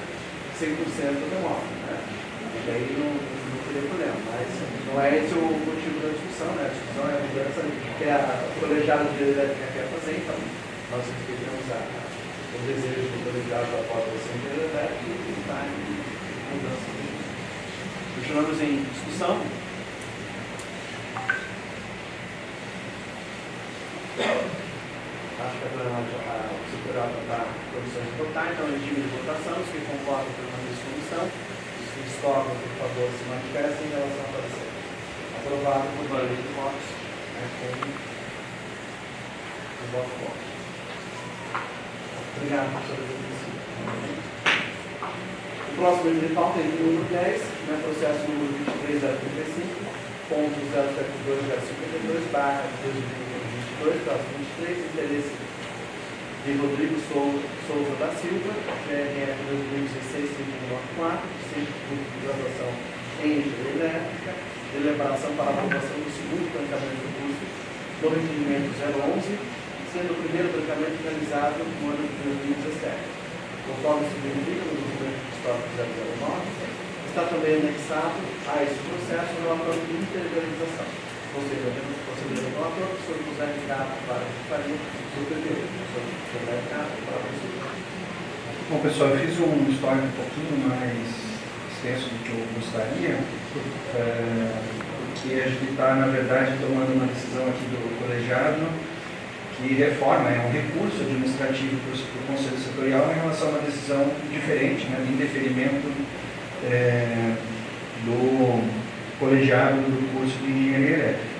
100% da nota. Né? E daí não teria problema, mas não é esse o motivo da discussão. Né? A discussão é a mudança que a colegiada de elétrica quer fazer, então nós respeitamos o desejo do colegiado da aprovação de elétrica e está em mudança. Continuamos em discussão. Acho que o superior está em condições de votar, então regime de votação, os que concordam permanecem em comissão, os que discordam, por favor, se manifestem em relação ao parecer. Aprovado por maioria de votos, com o voto forte. Obrigado, professor. O próximo item de pauta é o número 10, processo número 23.035, ponto 072.052, barra 2022, prazo 23, interesse de Rodrigo Souza da Silva, GRF 2016-3194, Centro Público de Graduação em Engenharia Elétrica, deliberação para a aprovação do segundo trancamento do curso do requerimento 011, sendo o primeiro trancamento realizado no ano de 2017. Conforme se verifica no documento histórico 009, está também anexado a esse processo o relatório de integralização. Ou seja, temos o conselheiro relator, o professor José Ricardo para a Faria, superior, o professor José Ricardo para a professor. Bom, pessoal, eu fiz um histórico um pouquinho mais extenso do que eu gostaria, porque a gente está, na verdade, tomando uma decisão aqui do colegiado que reforma, é um recurso administrativo para o Conselho Setorial em relação a uma decisão diferente, né, de indeferimento do colegiado do curso de Engenharia Elétrica.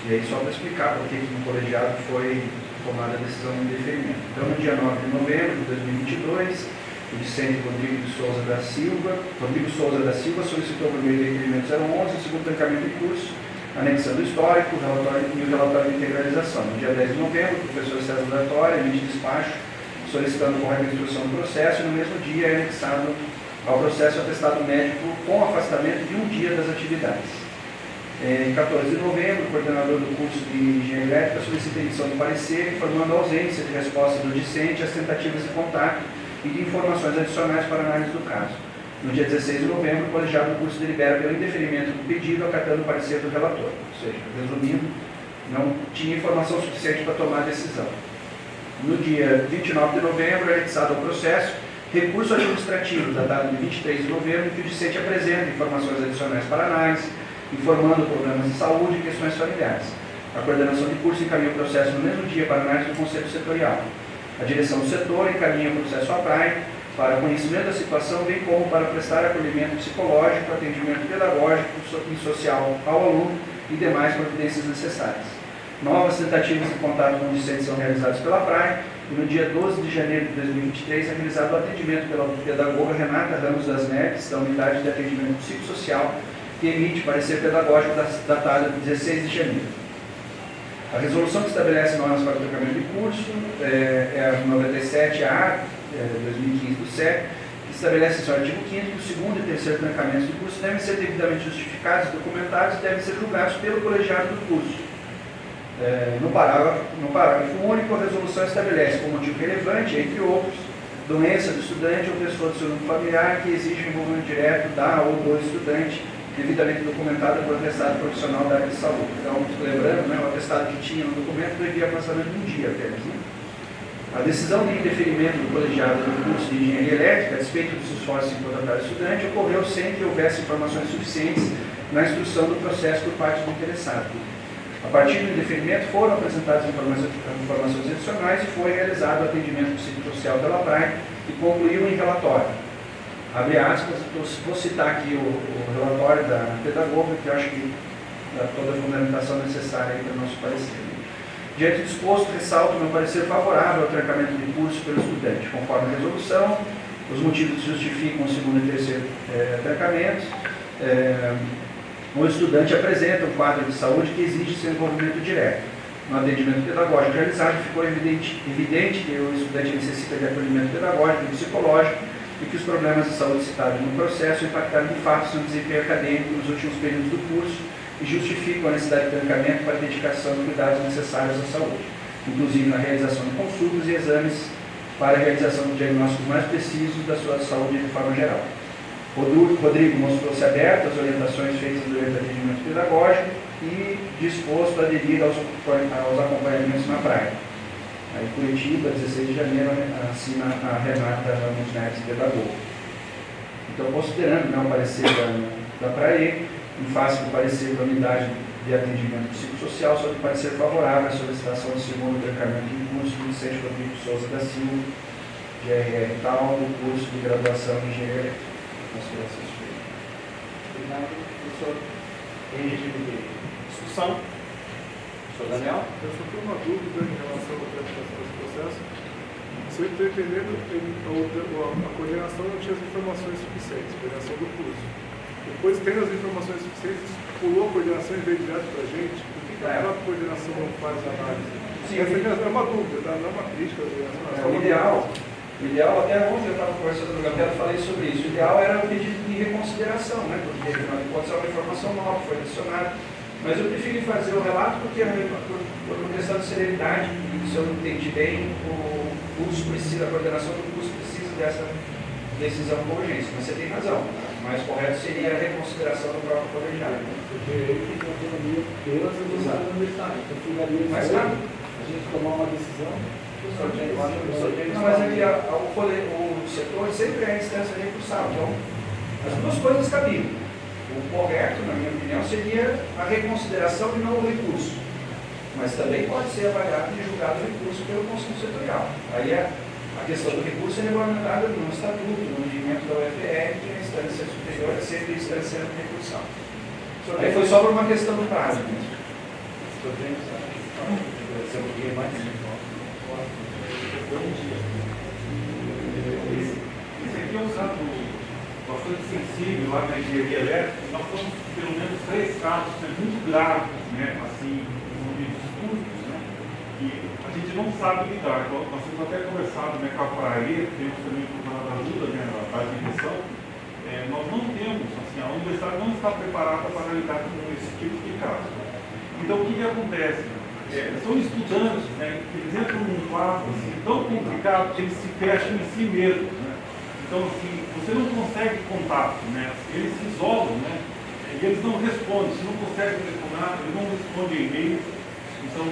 E aí, só para explicar por que no colegiado foi tomada a decisão de indeferimento. Então, no dia 9 de novembro de 2022, o discente Rodrigo Souza da Silva solicitou por meio do requerimento 011 o segundo trancamento de curso, anexando o histórico, o relatório e o relatório de integralização. No dia 10 de novembro, o professor César Latória emite despacho solicitando correta instrução do processo e no mesmo dia é anexado ao processo o atestado médico com afastamento de um dia das atividades. Em 14 de novembro, o coordenador do curso de Engenharia Elétrica solicita a edição do parecer informando a ausência de resposta do discente às tentativas de contato e de informações adicionais para análise do caso. No dia 16 de novembro, o colegiado do curso delibera pelo indeferimento do pedido, acatando o parecer do relator. Ou seja, resumindo, não tinha informação suficiente para tomar a decisão. No dia 29 de novembro, é anexado ao processo recurso administrativo, datado de 23 de novembro, em que o discente apresenta informações adicionais para análise, informando problemas de saúde e questões familiares. A coordenação de curso encaminha o processo no mesmo dia para análise do Conselho Setorial. A direção do setor encaminha o processo à PRAE para conhecimento da situação, bem como para prestar acolhimento psicológico, atendimento pedagógico e social ao aluno e demais providências necessárias. Novas tentativas de contato com o discente são realizadas pela PRAE e no dia 12 de janeiro de 2023 é realizado o atendimento pela pedagoga Renata Ramos das Neves, da Unidade de Atendimento Psicossocial, que emite parecer pedagógico datado de 16 de janeiro. A resolução que estabelece normas para o trancamento de curso é a 97A, 2015 do SEC, que estabelece em seu artigo 5º que o segundo e terceiro trancamentos de curso devem ser devidamente justificados e documentados e devem ser julgados pelo colegiado do curso. No parágrafo único, a resolução estabelece como motivo relevante, entre outros, doença do estudante ou pessoa do seu núcleo familiar que exige o envolvimento direto da ou do estudante, devidamente documentado por atestado profissional da área de saúde. Então, lembrando, o atestado que tinha no documento previa avançamento de um dia apenas. A A decisão de indeferimento do colegiado do curso de engenharia elétrica, a despeito dos esforços em contratar estudante, ocorreu sem que houvesse informações suficientes na instrução do processo por parte do interessado. A partir do indeferimento foram apresentadas informações adicionais e foi realizado o atendimento psicossocial pela PRAE, que concluiu em relatório. Abre aspas, vou citar aqui o relatório da pedagoga, que eu acho que dá toda a fundamentação necessária para o nosso parecer. Diante do exposto, ressalto meu parecer favorável ao trancamento de curso pelo estudante. Conforme a resolução, os motivos justificam o segundo e terceiro trancamentos. O estudante apresenta um quadro de saúde que exige seu envolvimento direto. No atendimento pedagógico realizado, ficou evidente que o estudante necessita de acolhimento pedagógico e psicológico e que os problemas de saúde citados no processo impactaram de fato seu desempenho acadêmico nos últimos períodos do curso e justificam a necessidade de trancamento para a dedicação de cuidados necessários à saúde, inclusive na realização de consultas e exames para a realização de diagnósticos mais precisos da sua saúde de forma geral. Rodrigo mostrou-se aberto às orientações feitas durante o atendimento pedagógico e disposto a aderir aos acompanhamentos na praia. Aí, Curitiba, 16 de janeiro, assina a Renata Ramos Neves, pedagoga. Então, considerando o parecer da praia, em face do parecer da unidade de atendimento psicossocial, sobre o parecer favorável à solicitação do segundo trancamento de curso do Vicente Rodrigo Souza da Silva, GRR tal, do curso de graduação em engenharia elétrica. Considerações feitas. Obrigado, professor. Discussão? Professor Daniel? Eu só tenho uma dúvida em relação ao desse processo. Se eu estou entendendo, a coordenação não tinha as informações suficientes, a coordenação do curso. Depois, tendo as informações suficientes, pulou a coordenação e veio direto para a gente. Por que a própria coordenação não faz análise? Sim, essa é uma dúvida, não é uma crítica. O ideal, até ontem eu estava conversando com o Gabriel e falei sobre isso, o ideal era o pedido de reconsideração, né? Porque pode ser uma informação nova, foi adicionada. Mas eu prefiro fazer o relato porque, por uma questão de celeridade, e se eu entendi bem, o curso precisa, a coordenação do curso precisa dessa decisão com urgência. Mas você tem razão. O mais correto seria a reconsideração do próprio colegiado. Porque ele tem autonomia pelas universidades. Então, ficaria mais rápido a gente tomar uma decisão. Não, mas aqui o setor sempre é a instância recursal. Então, as duas coisas cabiam. O correto, na minha opinião, seria a reconsideração e não o recurso. Mas também pode ser avaliado e julgado o recurso pelo Conselho Setorial. Aí a questão do recurso é regulamentada no estatuto, no regimento da UFR, que a instância superior é sempre a instância recursal. Aí foi só por uma questão do prazo mesmo. Esse aqui é um caso bastante sensível lá na engenharia elétrica. Nós temos pelo menos 3 casos muito graves, né, assim, envolvidos públicos, né, e a gente não sabe lidar. Nós temos até conversado, né, com a Praia, temos também procurado ajuda, né, da direção. Nós não temos, assim, a universidade não está preparada para lidar com esse tipo de caso. Então, o que acontece? São estudantes, né, que eles entram num quadro assim, tão complicado que eles se fecham em si mesmos. Né? Então, assim, você não consegue contato, né? Eles se isolam, né? E eles não respondem. Se não conseguem telefonar, eles não respondem e-mail. Então,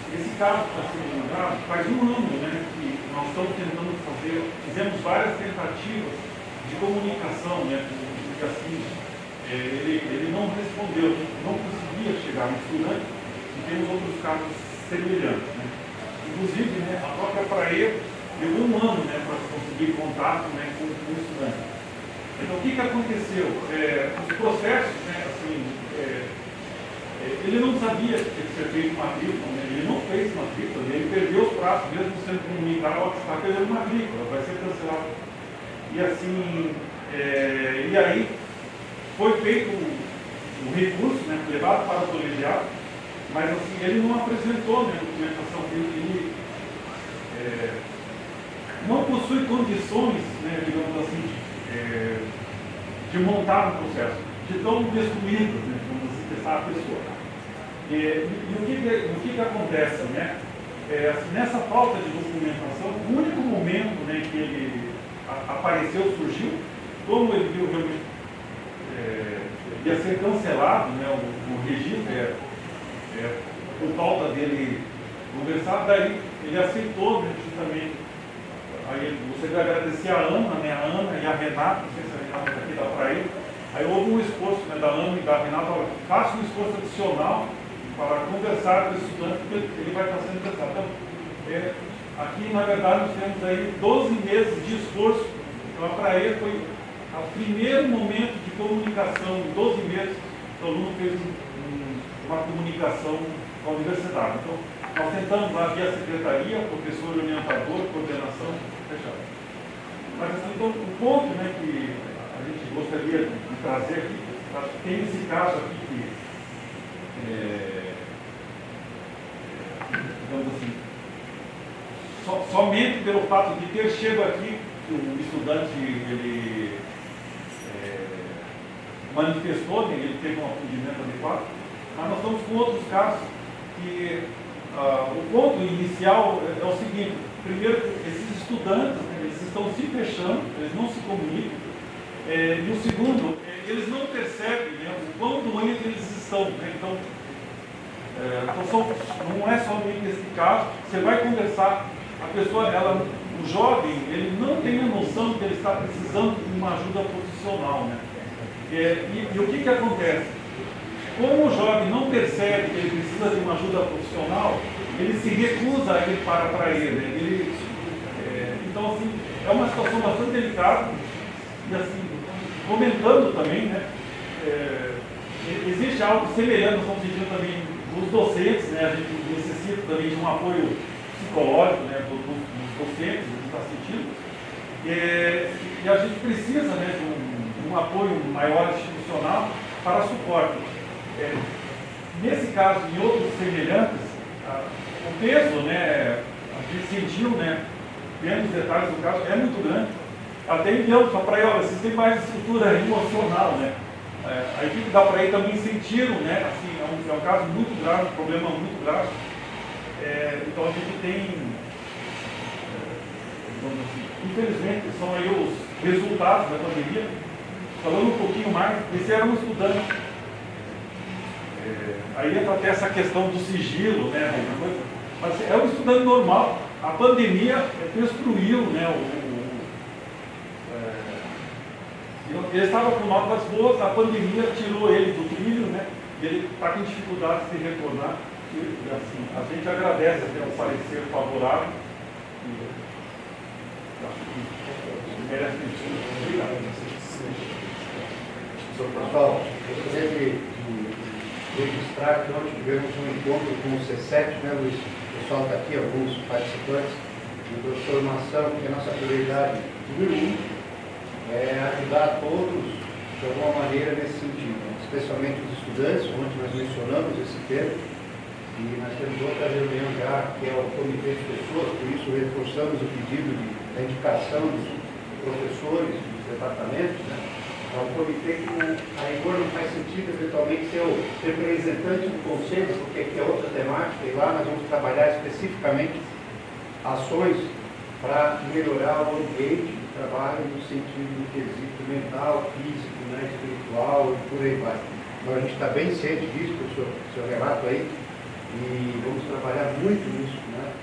esse caso que está sendo lembrado, faz um ano, né, que nós estamos tentando fazer, fizemos várias tentativas de comunicação, né, porque assim, ele não respondeu, não conseguia chegar no estudante. E temos outros casos semelhantes, né? Inclusive, né, a própria Praia levou um ano, né, para conseguir contato, né, com o estudante. Então, o que aconteceu? Os processos, né, assim, ele não sabia que tinha que ser feito matrícula, né? Ele não fez matrícula, ele perdeu os prazos, mesmo sendo comunicado, está perdendo matrícula, vai ser cancelado. E assim, e aí foi feito um recurso, né, levado para o colegiado. Mas assim, ele não apresentou, né, a documentação dele, não possui condições, né, digamos assim, de montar um processo, de tão destruído, né, vamos dizer, a pessoa. E o que acontece, né? Assim, nessa falta de documentação, o único momento, né, que ele apareceu, surgiu, como ele viu realmente ia ser cancelado, né, o registro, por falta dele conversar, daí ele aceitou, né, justamente. Aí você vai agradecer a Ana, né, a Ana e a Renata, não sei se a Renata aqui dá para ir. Aí houve um esforço, né, da Ana e da Renata, faça um esforço adicional para conversar com o estudante, porque ele vai estar sendo testado. Então, aqui, na verdade, nós temos aí 12 meses de esforço. Então, para ele foi o primeiro momento de comunicação, em 12 meses, o aluno fez uma comunicação com a universidade. Então, nós tentamos lá via secretaria, professor orientador, coordenação, fechado. Mas assim, então, o ponto, né, que a gente gostaria de trazer aqui, tem esse caso aqui que, digamos assim, somente pelo fato de ter chegado aqui, que o estudante ele manifestou, né, ele teve um atendimento adequado, mas nós estamos com outros casos que o ponto inicial é o seguinte: primeiro, esses estudantes, né, eles estão se fechando, eles não se comunicam, e o segundo, eles não percebem, né, o quão doentes eles estão, né? Então, não é somente esse caso. Você vai conversar, a pessoa, o jovem, ele não tem a noção que ele está precisando de uma ajuda profissional, né? E o que acontece? Como o jovem não percebe que ele precisa de uma ajuda profissional, ele se recusa a ir para ele. Então, assim, é uma situação bastante delicada. E, assim, comentando também, né, existe algo semelhante, nós estamos sentindo também dos docentes, né, a gente necessita também de um apoio psicológico, né, dos docentes, a gente está sentindo. E a gente precisa, né, de um apoio maior institucional para suporte. Nesse caso e outros semelhantes, o peso, né, a gente sentiu, né, vendo os detalhes do caso, é muito grande. Até enviamos para ele, olha, vocês têm mais estrutura emocional, né? A equipe da Praia também sentiram, né, assim, é um caso muito grave, um problema muito grave. Então a gente tem, assim, infelizmente, são aí os resultados da pandemia. Falando um pouquinho mais, esse era um estudante. Aí entra até essa questão do sigilo, né? Mas é um estudante normal. A pandemia destruiu, né? Ele estava com notas boas, a pandemia tirou ele do trilho, né? Ele está com dificuldade de retornar. E, assim, a gente agradece até o parecer favorável. Acho que merece muito. Obrigado. Pessoal, eu gostaria de registrar que ontem tivemos um encontro com o C7, né, Luiz? O pessoal está aqui, alguns participantes, de formação, que é a nossa prioridade número 1 é ajudar todos, de alguma maneira, nesse sentido, especialmente os estudantes. Ontem nós mencionamos esse termo, e nós temos outra reunião já, que é o Comitê de Pessoas, por isso reforçamos o pedido da indicação dos professores, dos departamentos, né? É um comitê que, a rigor, não faz sentido, eventualmente, ser o representante do conselho, porque aqui é outra temática, e lá nós vamos trabalhar especificamente ações para melhorar o ambiente de trabalho no sentido do quesito mental, físico, né, espiritual e por aí vai. Então a gente está bem ciente disso, pelo seu relato aí, e vamos trabalhar muito nisso, né?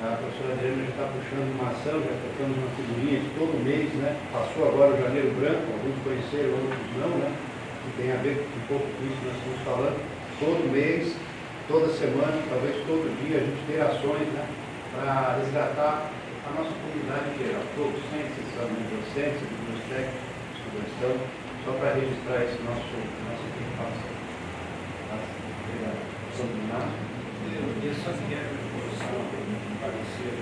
A professora Adriana já está puxando uma ação, já tocamos uma figurinha de todo mês, né? Passou agora o Janeiro Branco, alguns conheceram, outros não, né? Que tem a ver com um pouco com isso que nós estamos falando. Todo mês, toda semana, talvez todo dia, a gente ter ações, né? Para resgatar a nossa comunidade em geral, todos, sem exceção, né? Docentes, dos técnicos, estudantes, só para registrar esse nossa preocupação. Obrigado. Sobre nada. Eu só quero parecer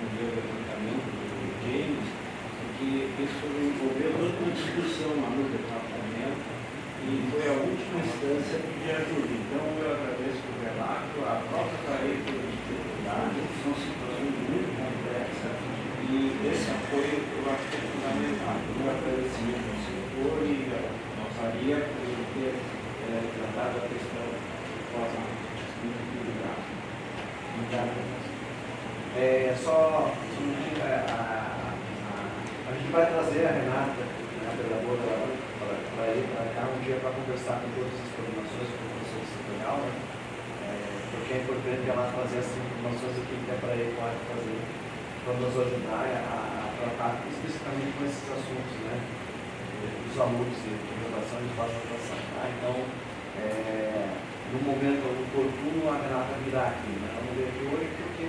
no meu levantamento do James, que isso envolveu toda uma discussão lá no departamento e foi a última instância de ajuda. Então eu agradeço o relato, a própria tarefa de dificuldade, são situações muito complexas e esse apoio eu acho que é fundamental. Um agradecimento ao setor e à nossa guia por ter tratado a questão pós-aula. A gente vai trazer a Renata, a pedagoga, para ir para cá um dia para conversar com todas as coordenações, com o professor setorial, né? Porque que é importante ela trazer essas informações aqui que a Praia pode fazer para nos ajudar a tratar especificamente com esses assuntos, né? Dos alunos de graduação e de pós-graduação. Tá? Então, no momento oportuno, a Renata virá aqui. Né? Ela não veio aqui hoje porque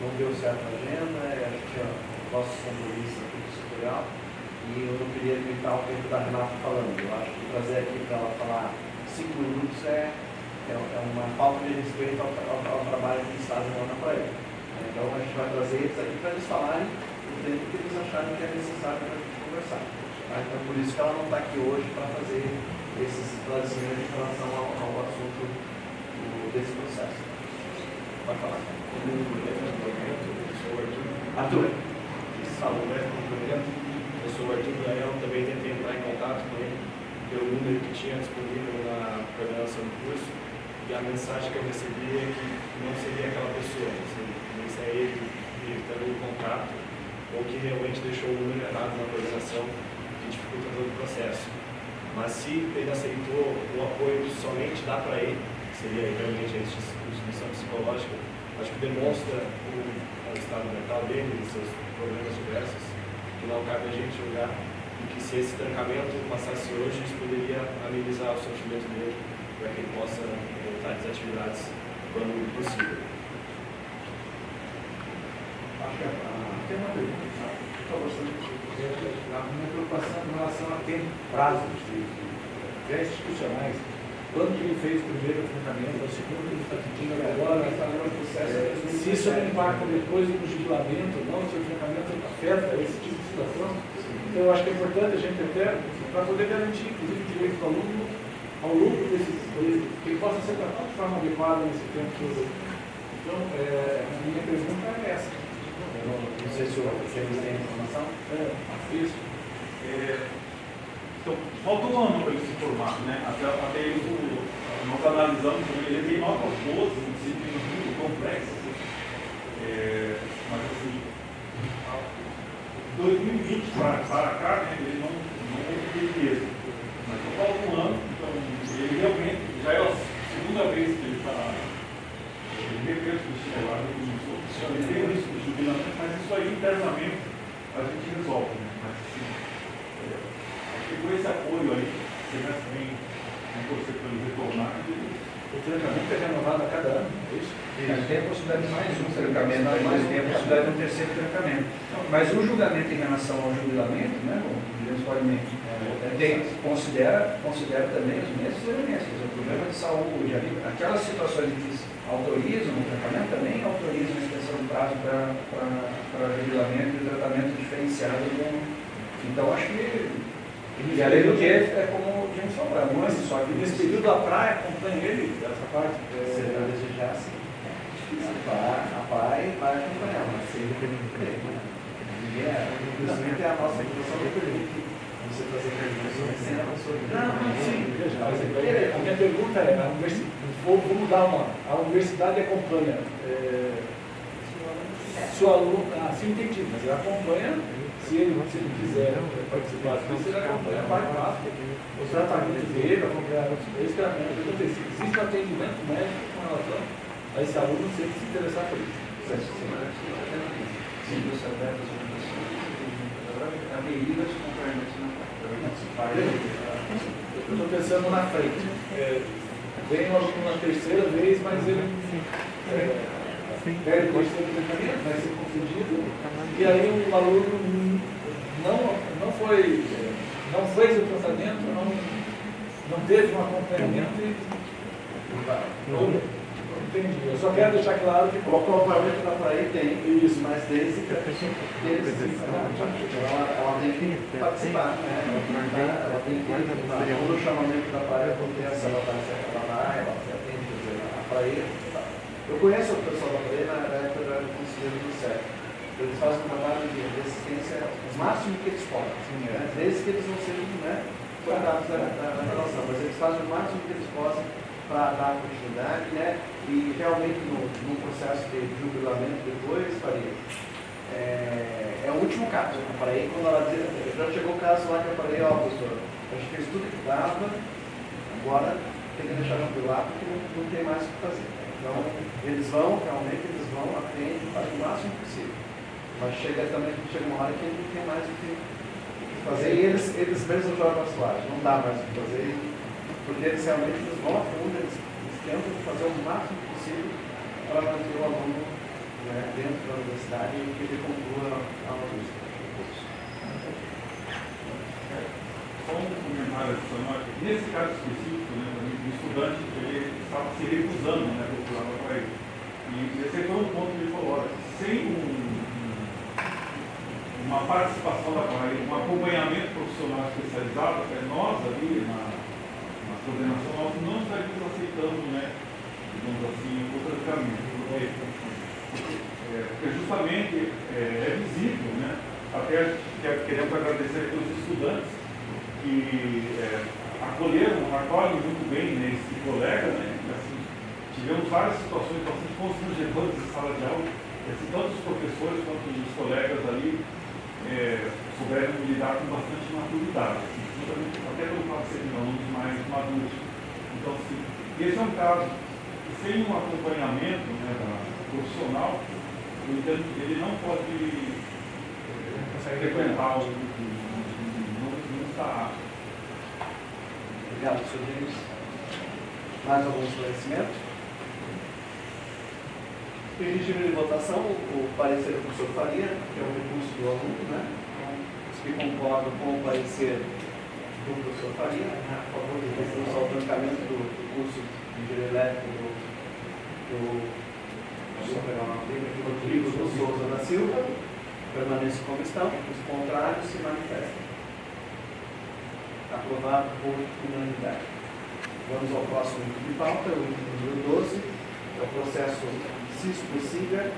não deu certo a agenda, a gente tinha nossos compromissos aqui do setorial e eu não queria limitar o tempo da Renata falando. Eu acho que trazer aqui para ela falar 5 minutos é uma falta de respeito ao trabalho que eles fazem lá na Praia. Então a gente vai trazer eles aqui para eles falarem o tempo que eles acharem que é necessário para a gente conversar. Tá? Então por isso que ela não está aqui hoje para fazer esses esclarecimentos em relação ao assunto desse processo. Pode falar. Arthur. Eu sou o Arthur Daniel, também tentei entrar em contato com ele pelo número que tinha disponível na coordenação do curso, e a mensagem que eu recebi é que não seria aquela pessoa, não seria ele evitando o contato, ou que realmente deixou o número errado na coordenação, que dificulta todo o processo. Mas se ele aceitou o apoio somente dá para ele, que seria realmente a instituição psicológica, acho que demonstra o estado mental dele, os seus problemas diversos, que não cabe a gente julgar, e que se esse trancamento passasse hoje, isso poderia amenizar o sofrimento dele, para que ele possa voltar às atividades quando possível. Acho que tem uma pergunta, por favor, a minha preocupação em relação a tempo, prazos de institucionais. Quando que ele fez o primeiro tratamento, o segundo que ele está pedindo agora, está no processo. Se isso não impacta depois no jubilamento, não, se o tratamento afeta esse tipo de situação. Então, eu acho que é importante a gente até, para poder garantir, inclusive, o direito do aluno ao lucro desses dois, que ele possa ser tratado de forma adequada nesse tempo todo. Então, a minha pergunta é essa. Não sei se o James tem informação. Isso. Então, falta um ano para ele se formar, né? Até ele, nós analisamos, ele tem notas boas, disciplinas muito complexas, mas assim, 2020 para cá, né, ele não teve êxito. Mas só falta um ano, então ele realmente, já é a segunda vez que ele está, ele repete o vestibular, ele tem o risco de jubilamento, mas isso aí internamente a gente resolve, né? Mas, assim, com esse apoio aí, você vai também torcer para ele retornar. O trancamento é renovado a cada ano, é isso? Tem a possibilidade de mais um trancamento, tem a possibilidade de um terceiro trancamento. Mas o julgamento em relação ao jubilamento, né, considera também os mesmos elementos, o problema de saúde, aquelas situações que autorizam o tratamento também autorizam a extensão do prazo para jubilamento e o tratamento diferenciado. Então, acho que e além do que é como o James falou, só que nesse período a praia acompanha ele, essa parte. Se ele não desejar, sim. A praia vai acompanhar, mas se ele inclusive é a nossa situação do permite você fazer perguntas sem a pessoa. Não, sim, veja, a minha pergunta é, vamos dar a universidade acompanha seu aluno, assim entendi, mas ele acompanha. Se ele quiser participar disso, ele acompanha a parte prática, o tratamento dele, acompanhar esse tratamento. Existe um atendimento médico com relação a esse aluno se ele se interessar por isso. Sim, você aberta as orientações, aderidas completamente na eu estou pensando na frente. Vem um aluno na terceira vez, mas ele perde o terceiro tratamento, vai ser confundido, e aí o aluno não fez o tratamento, não teve um acompanhamento e entendi. Eu só quero deixar claro que o acompanhamento da praia tem isso, mas desde que a pessoa ela tem que participar, né? Ela tem que todo o chamamento da praia acontece, ela vai, ela atende a praia. Eu conheço o pessoal da praia na época da conselheiro do CEP. Eles fazem um trabalho de assistência o máximo que eles podem, né? Desde que eles não sejam soldados da relação, mas eles fazem o máximo que eles possam para dar continuidade, né? E realmente no processo de jubilamento depois, Faria, é o último caso. Eu parei quando ela dizia, já chegou o caso lá que eu falei, professor, a gente fez tudo que dava, agora tem que deixar de lado porque não tem mais o que fazer. Então, eles vão, realmente, aprendem, fazem o máximo possível. Mas chega uma hora que não tem mais o que fazer e eles mesmos jogam as toalhas, não dá mais o que fazer, porque eles realmente vão a fundo, eles tentam fazer o máximo possível para manter o aluno, né, dentro da universidade e que ele conclua a USP. Só um comentário adicional, nesse caso específico, né, o estudante ele estava se recusando, né, procurava para ele. E esse foi um ponto que ele falou, olha, sem uma participação da PAI, um acompanhamento profissional especializado, até nós ali na coordenação, nós não estaríamos aceitando, né, digamos assim, outro caminho. Porque justamente é visível, né, até queremos agradecer aos estudantes que acolhem muito bem, né, esse colega, né, assim, tivemos várias situações bastante constrangedoras em sala de aula, assim, tanto os professores quanto os colegas ali souberam lidar com bastante maturidade, assim, até pelo fato de serem alunos mais maduros. Então, assim, esse é um caso que, sem um acompanhamento, né, profissional, eu entendo que ele não pode frequentar o não está apto. Obrigado, Sr. James. Mais algum esclarecimento? Em regime de votação, o parecer do professor Faria, que é o recurso do aluno, né? Então, os que concordam com o parecer do professor Faria, a favor de recurso ao trancamento do curso de engenharia elétrica do Rodrigo Souza da Silva, permaneçam como estão, os contrários se manifestam. Aprovado por unanimidade. Vamos ao próximo item de pauta, o item número 12, é o processo Cisco Siga,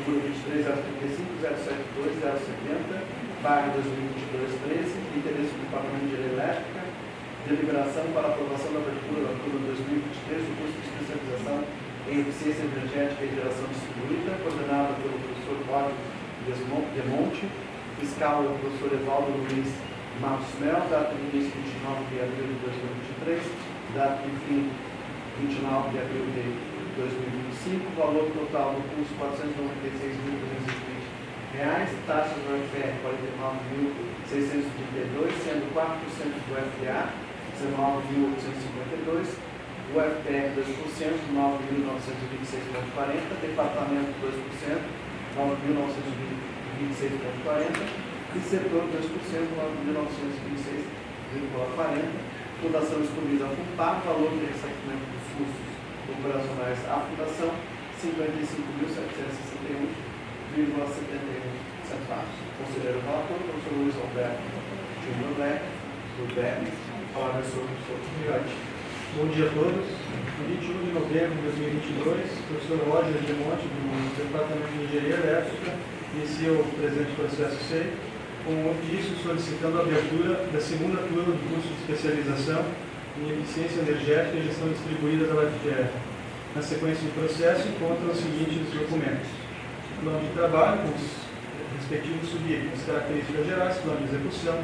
número 23, 035, 072, 070, paga 2022-13, interesse do Departamento de Engenharia Elétrica, deliberação para aprovação da abertura da turma 2023 do curso de especialização em eficiência energética e geração distribuída, coordenado pelo professor Cláudio Demonte, fiscal é o professor Evaldo Luiz Matos Mel, data de início 29 de abril de 2023, data de fim 29 de abril de 2025, valor total do curso R$ 496.220, taxas do UFR R$ 49.632, sendo 4% do UFA, R$ 19.852, o UFR 2%, R$ 9.926,40, departamento 2%, R$ 9.926,40, e setor 2%, 9.926,40, fundação excluída a FUNPAR, valor de ressarcimento dos custos operacionais à fundação, R$ 55.761,71. Conselheiro relator, professor Luiz Alberto Júnior Beck, do BEP, palavra sobre o professor Gigante. Bom dia a todos. Em 21 de novembro de 2022, o professor Roger de Monte, do Departamento de Engenharia Elétrica, inicia o presente processo SEI, com um ofício solicitando a abertura da segunda turma do curso de especialização em eficiência energética e gestão distribuída da UFR. Na sequência do processo, encontram os seguintes documentos: plano de trabalho com os respectivos subitens, características gerais, plano de execução,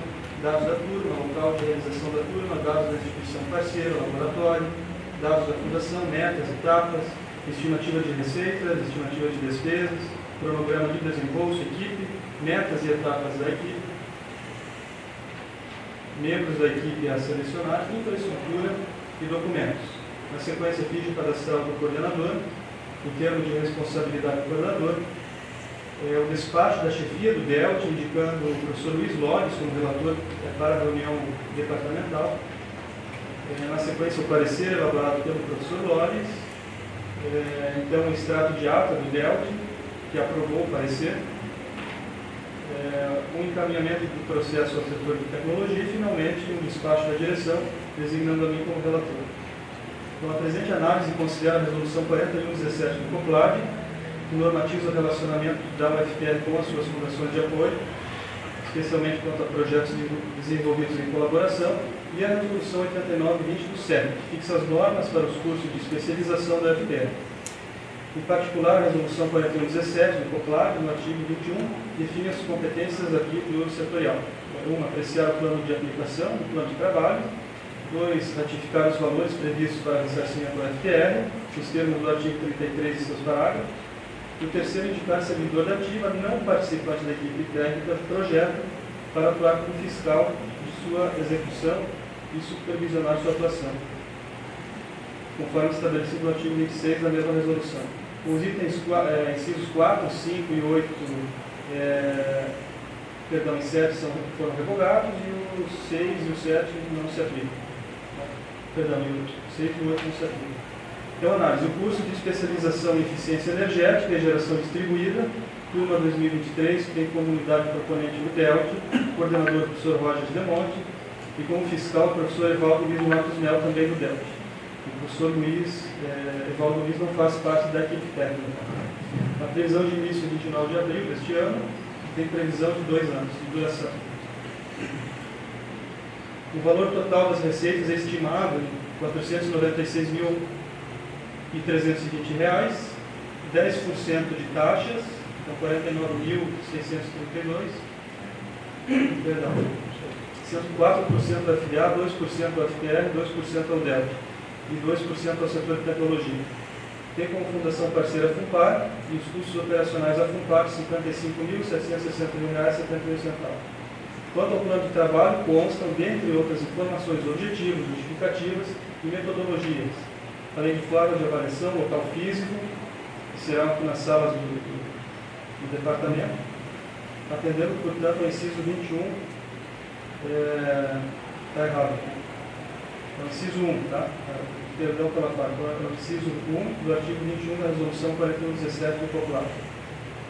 dados da turma, local de realização da turma, dados da instituição parceira, laboratório, dados da fundação, metas, etapas, estimativa de receitas, estimativa de despesas, cronograma de desembolso, equipe, metas e etapas da equipe, membros da equipe a selecionar, infraestrutura e documentos. Na sequência, ficha cadastral do coordenador, em termos de responsabilidade do coordenador, o despacho da chefia do DELT, indicando o professor Luiz Lores como relator para a reunião departamental. Na sequência, o parecer elaborado pelo professor Lores, então o extrato de ata do DELT, que aprovou o parecer, um encaminhamento do processo ao setor de tecnologia e, finalmente, um despacho da direção, designando a mim como relator. Então, a presente análise considera a resolução 4117 do COPLAD, que normatiza o relacionamento da UFR com as suas fundações de apoio, especialmente quanto a projetos desenvolvidos em colaboração, e a resolução 8920 do SEC, que fixa as normas para os cursos de especialização da UFR. Em particular, a resolução 4117 do COPLAD, no artigo 21, define as competências aqui do setorial. 1. Apreciar o plano de aplicação, o plano de trabalho. 2. Ratificar os valores previstos para ressarcimento do FPR, nos termos do artigo 33 e seus parágrafos. E o terceiro, indicar servidor da ativa não participante da equipe técnica do projeto para atuar como fiscal de sua execução e supervisionar sua atuação, conforme estabelecido no artigo 26 da mesma resolução. Os itens incisos 4, 5 e 8, e 7 foram revogados e os 6 e o 7 não se aplicam. Perdão, e o 6 e o 8 não se aplicam. Então, análise. O curso de especialização em eficiência energética e geração distribuída, turma 2023, que tem como unidade proponente o DELT, coordenador o professor Roger Demonte, e como fiscal o professor Evaldo Luiz Matos Mel, também do DELT. O professor Evaldo Luiz não faz parte da equipe técnica. A previsão de início é 29 de abril deste ano, tem previsão de 2 anos de duração. O valor total das receitas é estimado em R$ 496.320, 10% de taxas, então 49.632, perdão, 4% do FDA, 2% do FPR, 2% ao DELT e 2% ao setor de tecnologia. Tem como fundação parceira a FUNPAR e os custos operacionais da FUNPAR R$ 55.761,71. Quanto ao plano de trabalho, constam, dentre outras informações, objetivos, justificativas e metodologias, além de forma de avaliação, local físico, que será aqui nas salas do departamento, atendendo, portanto, ao inciso 21, está errado, é o inciso 1, tá? Perdão pela parte, é o inciso 1 do artigo 21 da Resolução 4117 do COPLAR.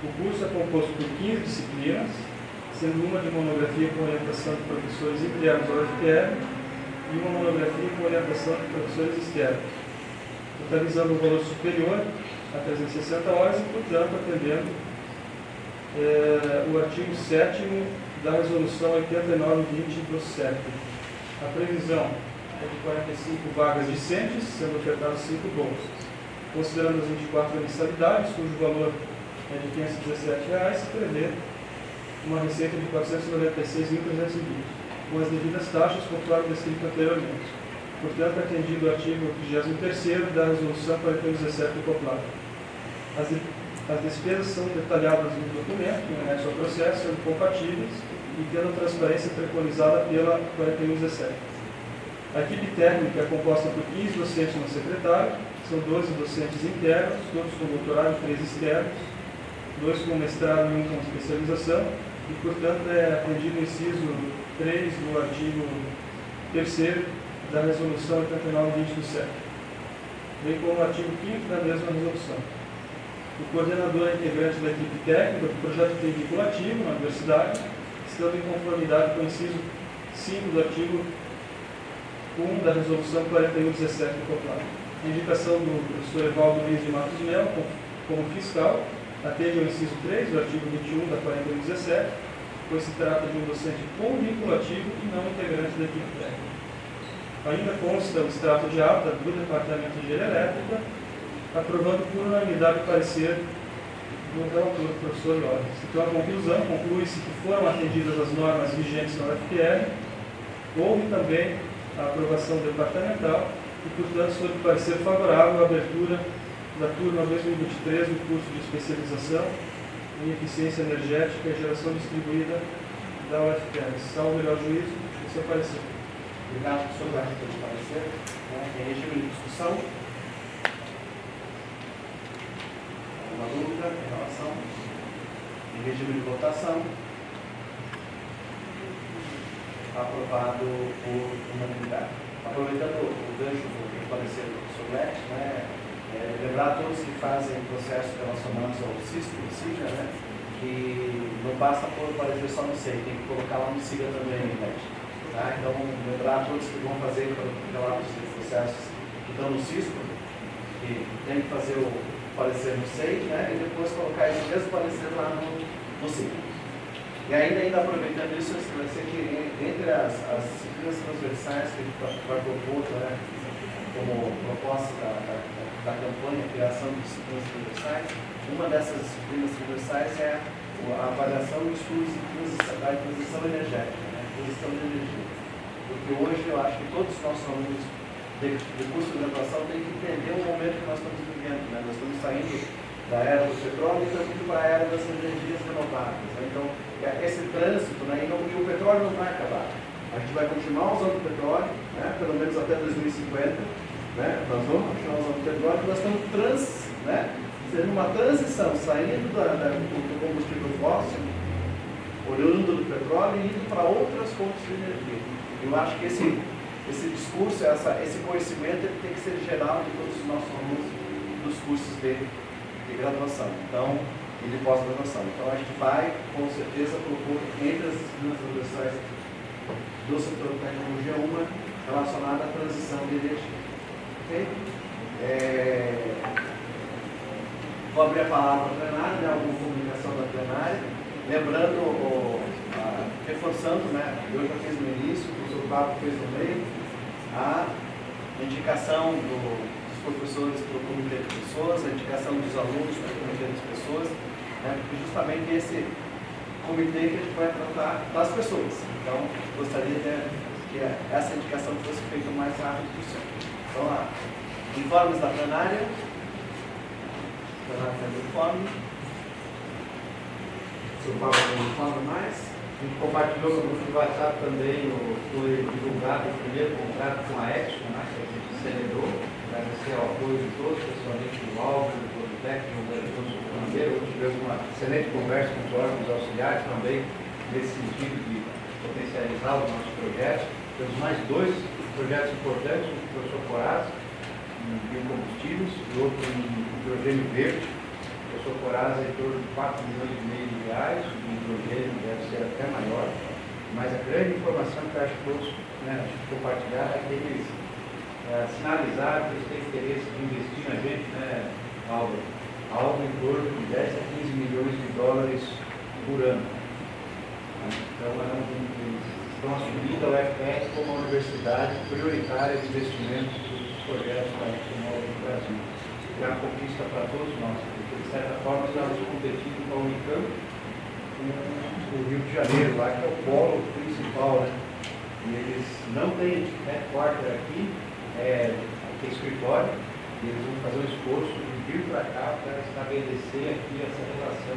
O curso é composto por 15 disciplinas, sendo uma de monografia com orientação de professores internos ao FPR e uma monografia com orientação de professores externos, totalizando um valor superior a 360 horas e, portanto, atendendo o artigo 7º da Resolução 8920 do CEP. A previsão é de 45 vagas discentes, sendo ofertadas 5 bolsas. Considerando as 24 mensalidades, cujo valor é de R$ 517, se prevê uma receita de R$ 496.320, com as devidas taxas, conforme descrito anteriormente. Portanto, atendido o artigo 33º da Resolução 4117 do COPLAR. As despesas são detalhadas no documento, no anexo ao processo, sendo compatíveis e tendo a transparência preconizada pela 4117. A equipe técnica é composta por 15 docentes no secretário, são 12 docentes internos, todos com doutorado e 3 externos, 2 com mestrado e 1 com especialização, e, portanto, é atendido o inciso 3 do artigo 3º da Resolução 8920 do CEP, bem como o artigo 5º da mesma resolução. O coordenador é integrante da equipe técnica do projeto tem vinculativo na universidade, estando em conformidade com o inciso 5 do artigo 1 da Resolução 4117 do COPLAR. A indicação do professor Evaldo Luiz de Matos Mel como fiscal atende ao inciso 3 do artigo 21 da 4117, pois se trata de um docente com vinculativo e não integrante da equipe técnica. Ainda consta o extrato de ata do Departamento de Engenharia Elétrica, aprovando por unanimidade o parecer do relator, professor Lores. Então, a conclusão, conclui-se que foram atendidas as normas vigentes na UFPR, houve também a aprovação departamental e, portanto, sob parecer favorável à abertura da turma 2023 do curso de especialização em eficiência energética e geração distribuída da UFPR. Salvo o melhor juízo, esse é o parecer. Obrigado, professor Guarda, pelo parecer. Em regime de discussão, alguma dúvida em relação? Em regime de votação, aprovado por unanimidade. Aproveitando o gancho do parecer do professor Leite, lembrar a todos que fazem processos relacionados ao SIGA, que não basta pôr o parecer só no SEI, tem que colocar lá no SIGA também, Leite. Tá? Então, lembrar a todos que vão fazer relatos de processos que estão no CISCO, que tem que fazer o parecer no SEI, e depois colocar esse mesmo parecer lá no SIGA. E ainda aproveitando isso, eu esclarecer que entre as disciplinas transversais que a gente vai propor como proposta da campanha, a criação de disciplinas transversais, uma dessas disciplinas transversais é a avaliação e estudos da transição energética, transição de energia. Porque hoje eu acho que todos os nossos alunos de curso de graduação têm que entender o momento que nós estamos vivendo, né? Nós estamos saindo da era do petróleo e estamos indo para a era das energias renováveis, né? Então, esse trânsito, né? E o petróleo não vai acabar. A gente vai continuar usando petróleo, né? Pelo menos até 2050, né? Nós vamos continuar usando petróleo, nós estamos sendo uma transição, saindo do combustível fóssil, olhando do petróleo e indo para outras fontes de energia. Eu acho que esse discurso, esse conhecimento, ele tem que ser geral de todos os nossos alunos dos cursos de graduação, então, e de pós-graduação. Então, a gente vai, com certeza, propor entre as disciplinas transversais do setor de tecnologia uma relacionada à transição de energia. Ok? Vou abrir a palavra para a plenária, né, alguma comunicação da plenária, lembrando, reforçando, né, eu já fiz no início, o professor Pablo fez no meio, a indicação dos professores para o comitê de pessoas, a indicação dos alunos para o comitê de pessoas, né, porque justamente esse comitê que a gente vai tratar das pessoas. Então, gostaria que essa indicação fosse feita o mais rápido possível. Então, lá, informes da plenária. Plenária tem informe. O senhor Paulo tem informe mais? A gente compartilhou no grupo de WhatsApp também, foi divulgado o primeiro contrato com a Exxon, né, que a gente celebrou, agradecer ao apoio de todos, principalmente do Álvaro, do técnico, do Bandeira. Hoje tivemos uma excelente conversa com os órgãos auxiliares também, nesse sentido de potencializar os nossos projetos. Temos mais 2 projetos importantes, um do professor Coraz, em biocombustíveis, e outro em hidrogênio verde. O professor Coraz é em torno de 4,5 milhões de reais, o hidrogênio deve ser até maior, mas a grande informação que eu acho que todos, né, a gente compartilhar é que eles sinalizaram que eles têm interesse de investir na gente, né, algo em torno de 10 a 15 milhões de dólares por ano. Então, estão assumindo a UFRS como uma universidade prioritária de investimento dos projetos da tecnologia no Brasil. É uma conquista para todos nós, porque, de certa forma, estamos competindo com a Unicamp, com o Rio de Janeiro, lá que é o polo principal, né? E eles não têm headquarter aqui, tem escritório, e eles vão fazer um esforço de vir para cá para estabelecer aqui essa relação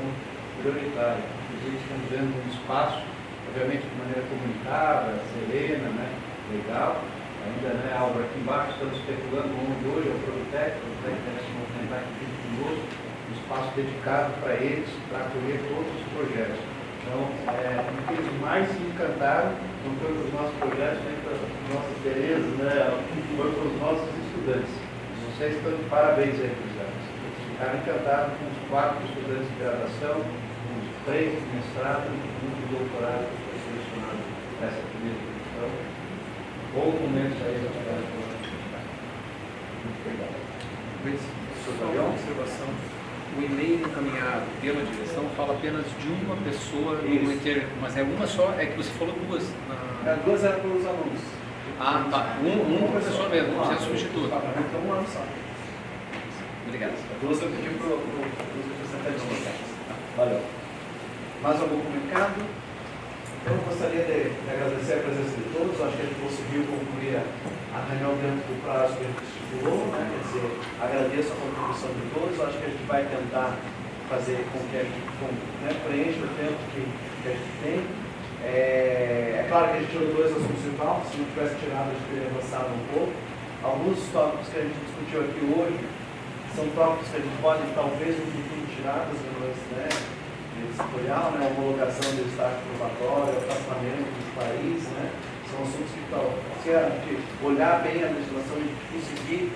prioritária. Inclusive, estamos vendo um espaço, obviamente de maneira comunicada, serena, né? Legal. Ainda, né, Álvaro, aqui embaixo estamos especulando onde hoje é o Produtec deve se movimentar aqui junto conosco, um espaço dedicado para eles, para acolher todos os projetos. Então, o que eles mais se encantaram não foi para os nossos projetos, nem para as nossas belezas, né, foi para os nossos estudantes. Vocês estão de parabéns aí para os anos. Eles ficaram encantados com os 4 estudantes de graduação, com os 3 de mestrado e um de doutorado que foi selecionado nessa primeira edição. Bom momento aí da cidade. Muito obrigado. Só uma observação. O e-mail encaminhado pela direção fala apenas de uma pessoa, mas é uma só, é que você falou 2. 2 eram para os alunos. Ah, tá. Um professor mesmo, não é substituto. Então, um ano só. Obrigado. 2 eu pedi para os representantes. Valeu. Mais algum comunicado? Eu gostaria de agradecer a presença de todos. Acho que a gente conseguiu concluir a reunião dentro do prazo que a gente estipulou, né? Quer dizer, agradeço a contribuição de todos. Acho que a gente vai tentar fazer com que a gente preencha o tempo que a gente tem. É claro que a gente tirou 2 assuntos de pauta. Se não tivesse tirado, a gente teria avançado um pouco. Alguns dos tópicos que a gente discutiu aqui hoje são tópicos que a gente pode, talvez, no futuro tirar das reuniões, né? Editorial, né, homologação do estágio probatório, afastamento do país, né, são assuntos que estão, se a gente olhar bem a legislação e conseguir,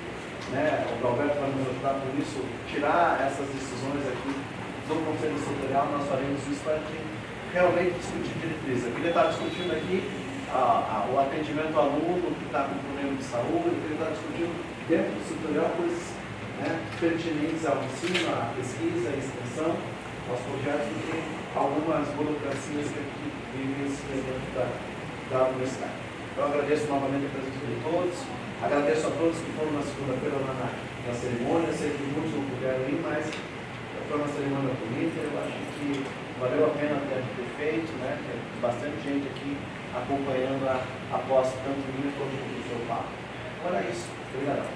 né, o Alberto vai nos ajudar por isso, tirar essas decisões aqui do Conselho Setorial, nós faremos isso para a gente realmente discutir diretrizes. Eu queria estar discutindo aqui o atendimento ao aluno que está com problema de saúde, eu queria estar discutindo dentro do setorial coisas, né, pertinentes ao ensino, à pesquisa, à extensão, aos projetos, do que algumas burocracias que aqui vivem dentro da universidade. Então, agradeço novamente a presença de todos, agradeço a todos que foram na segunda-feira na cerimônia. Sei que muitos não puderam ir, mas foi uma cerimônia bonita. Eu acho que valeu a pena ter prefeito, né? Tem bastante gente aqui acompanhando a posse, tanto minha quanto do professor Paulo. Olha isso. Obrigado.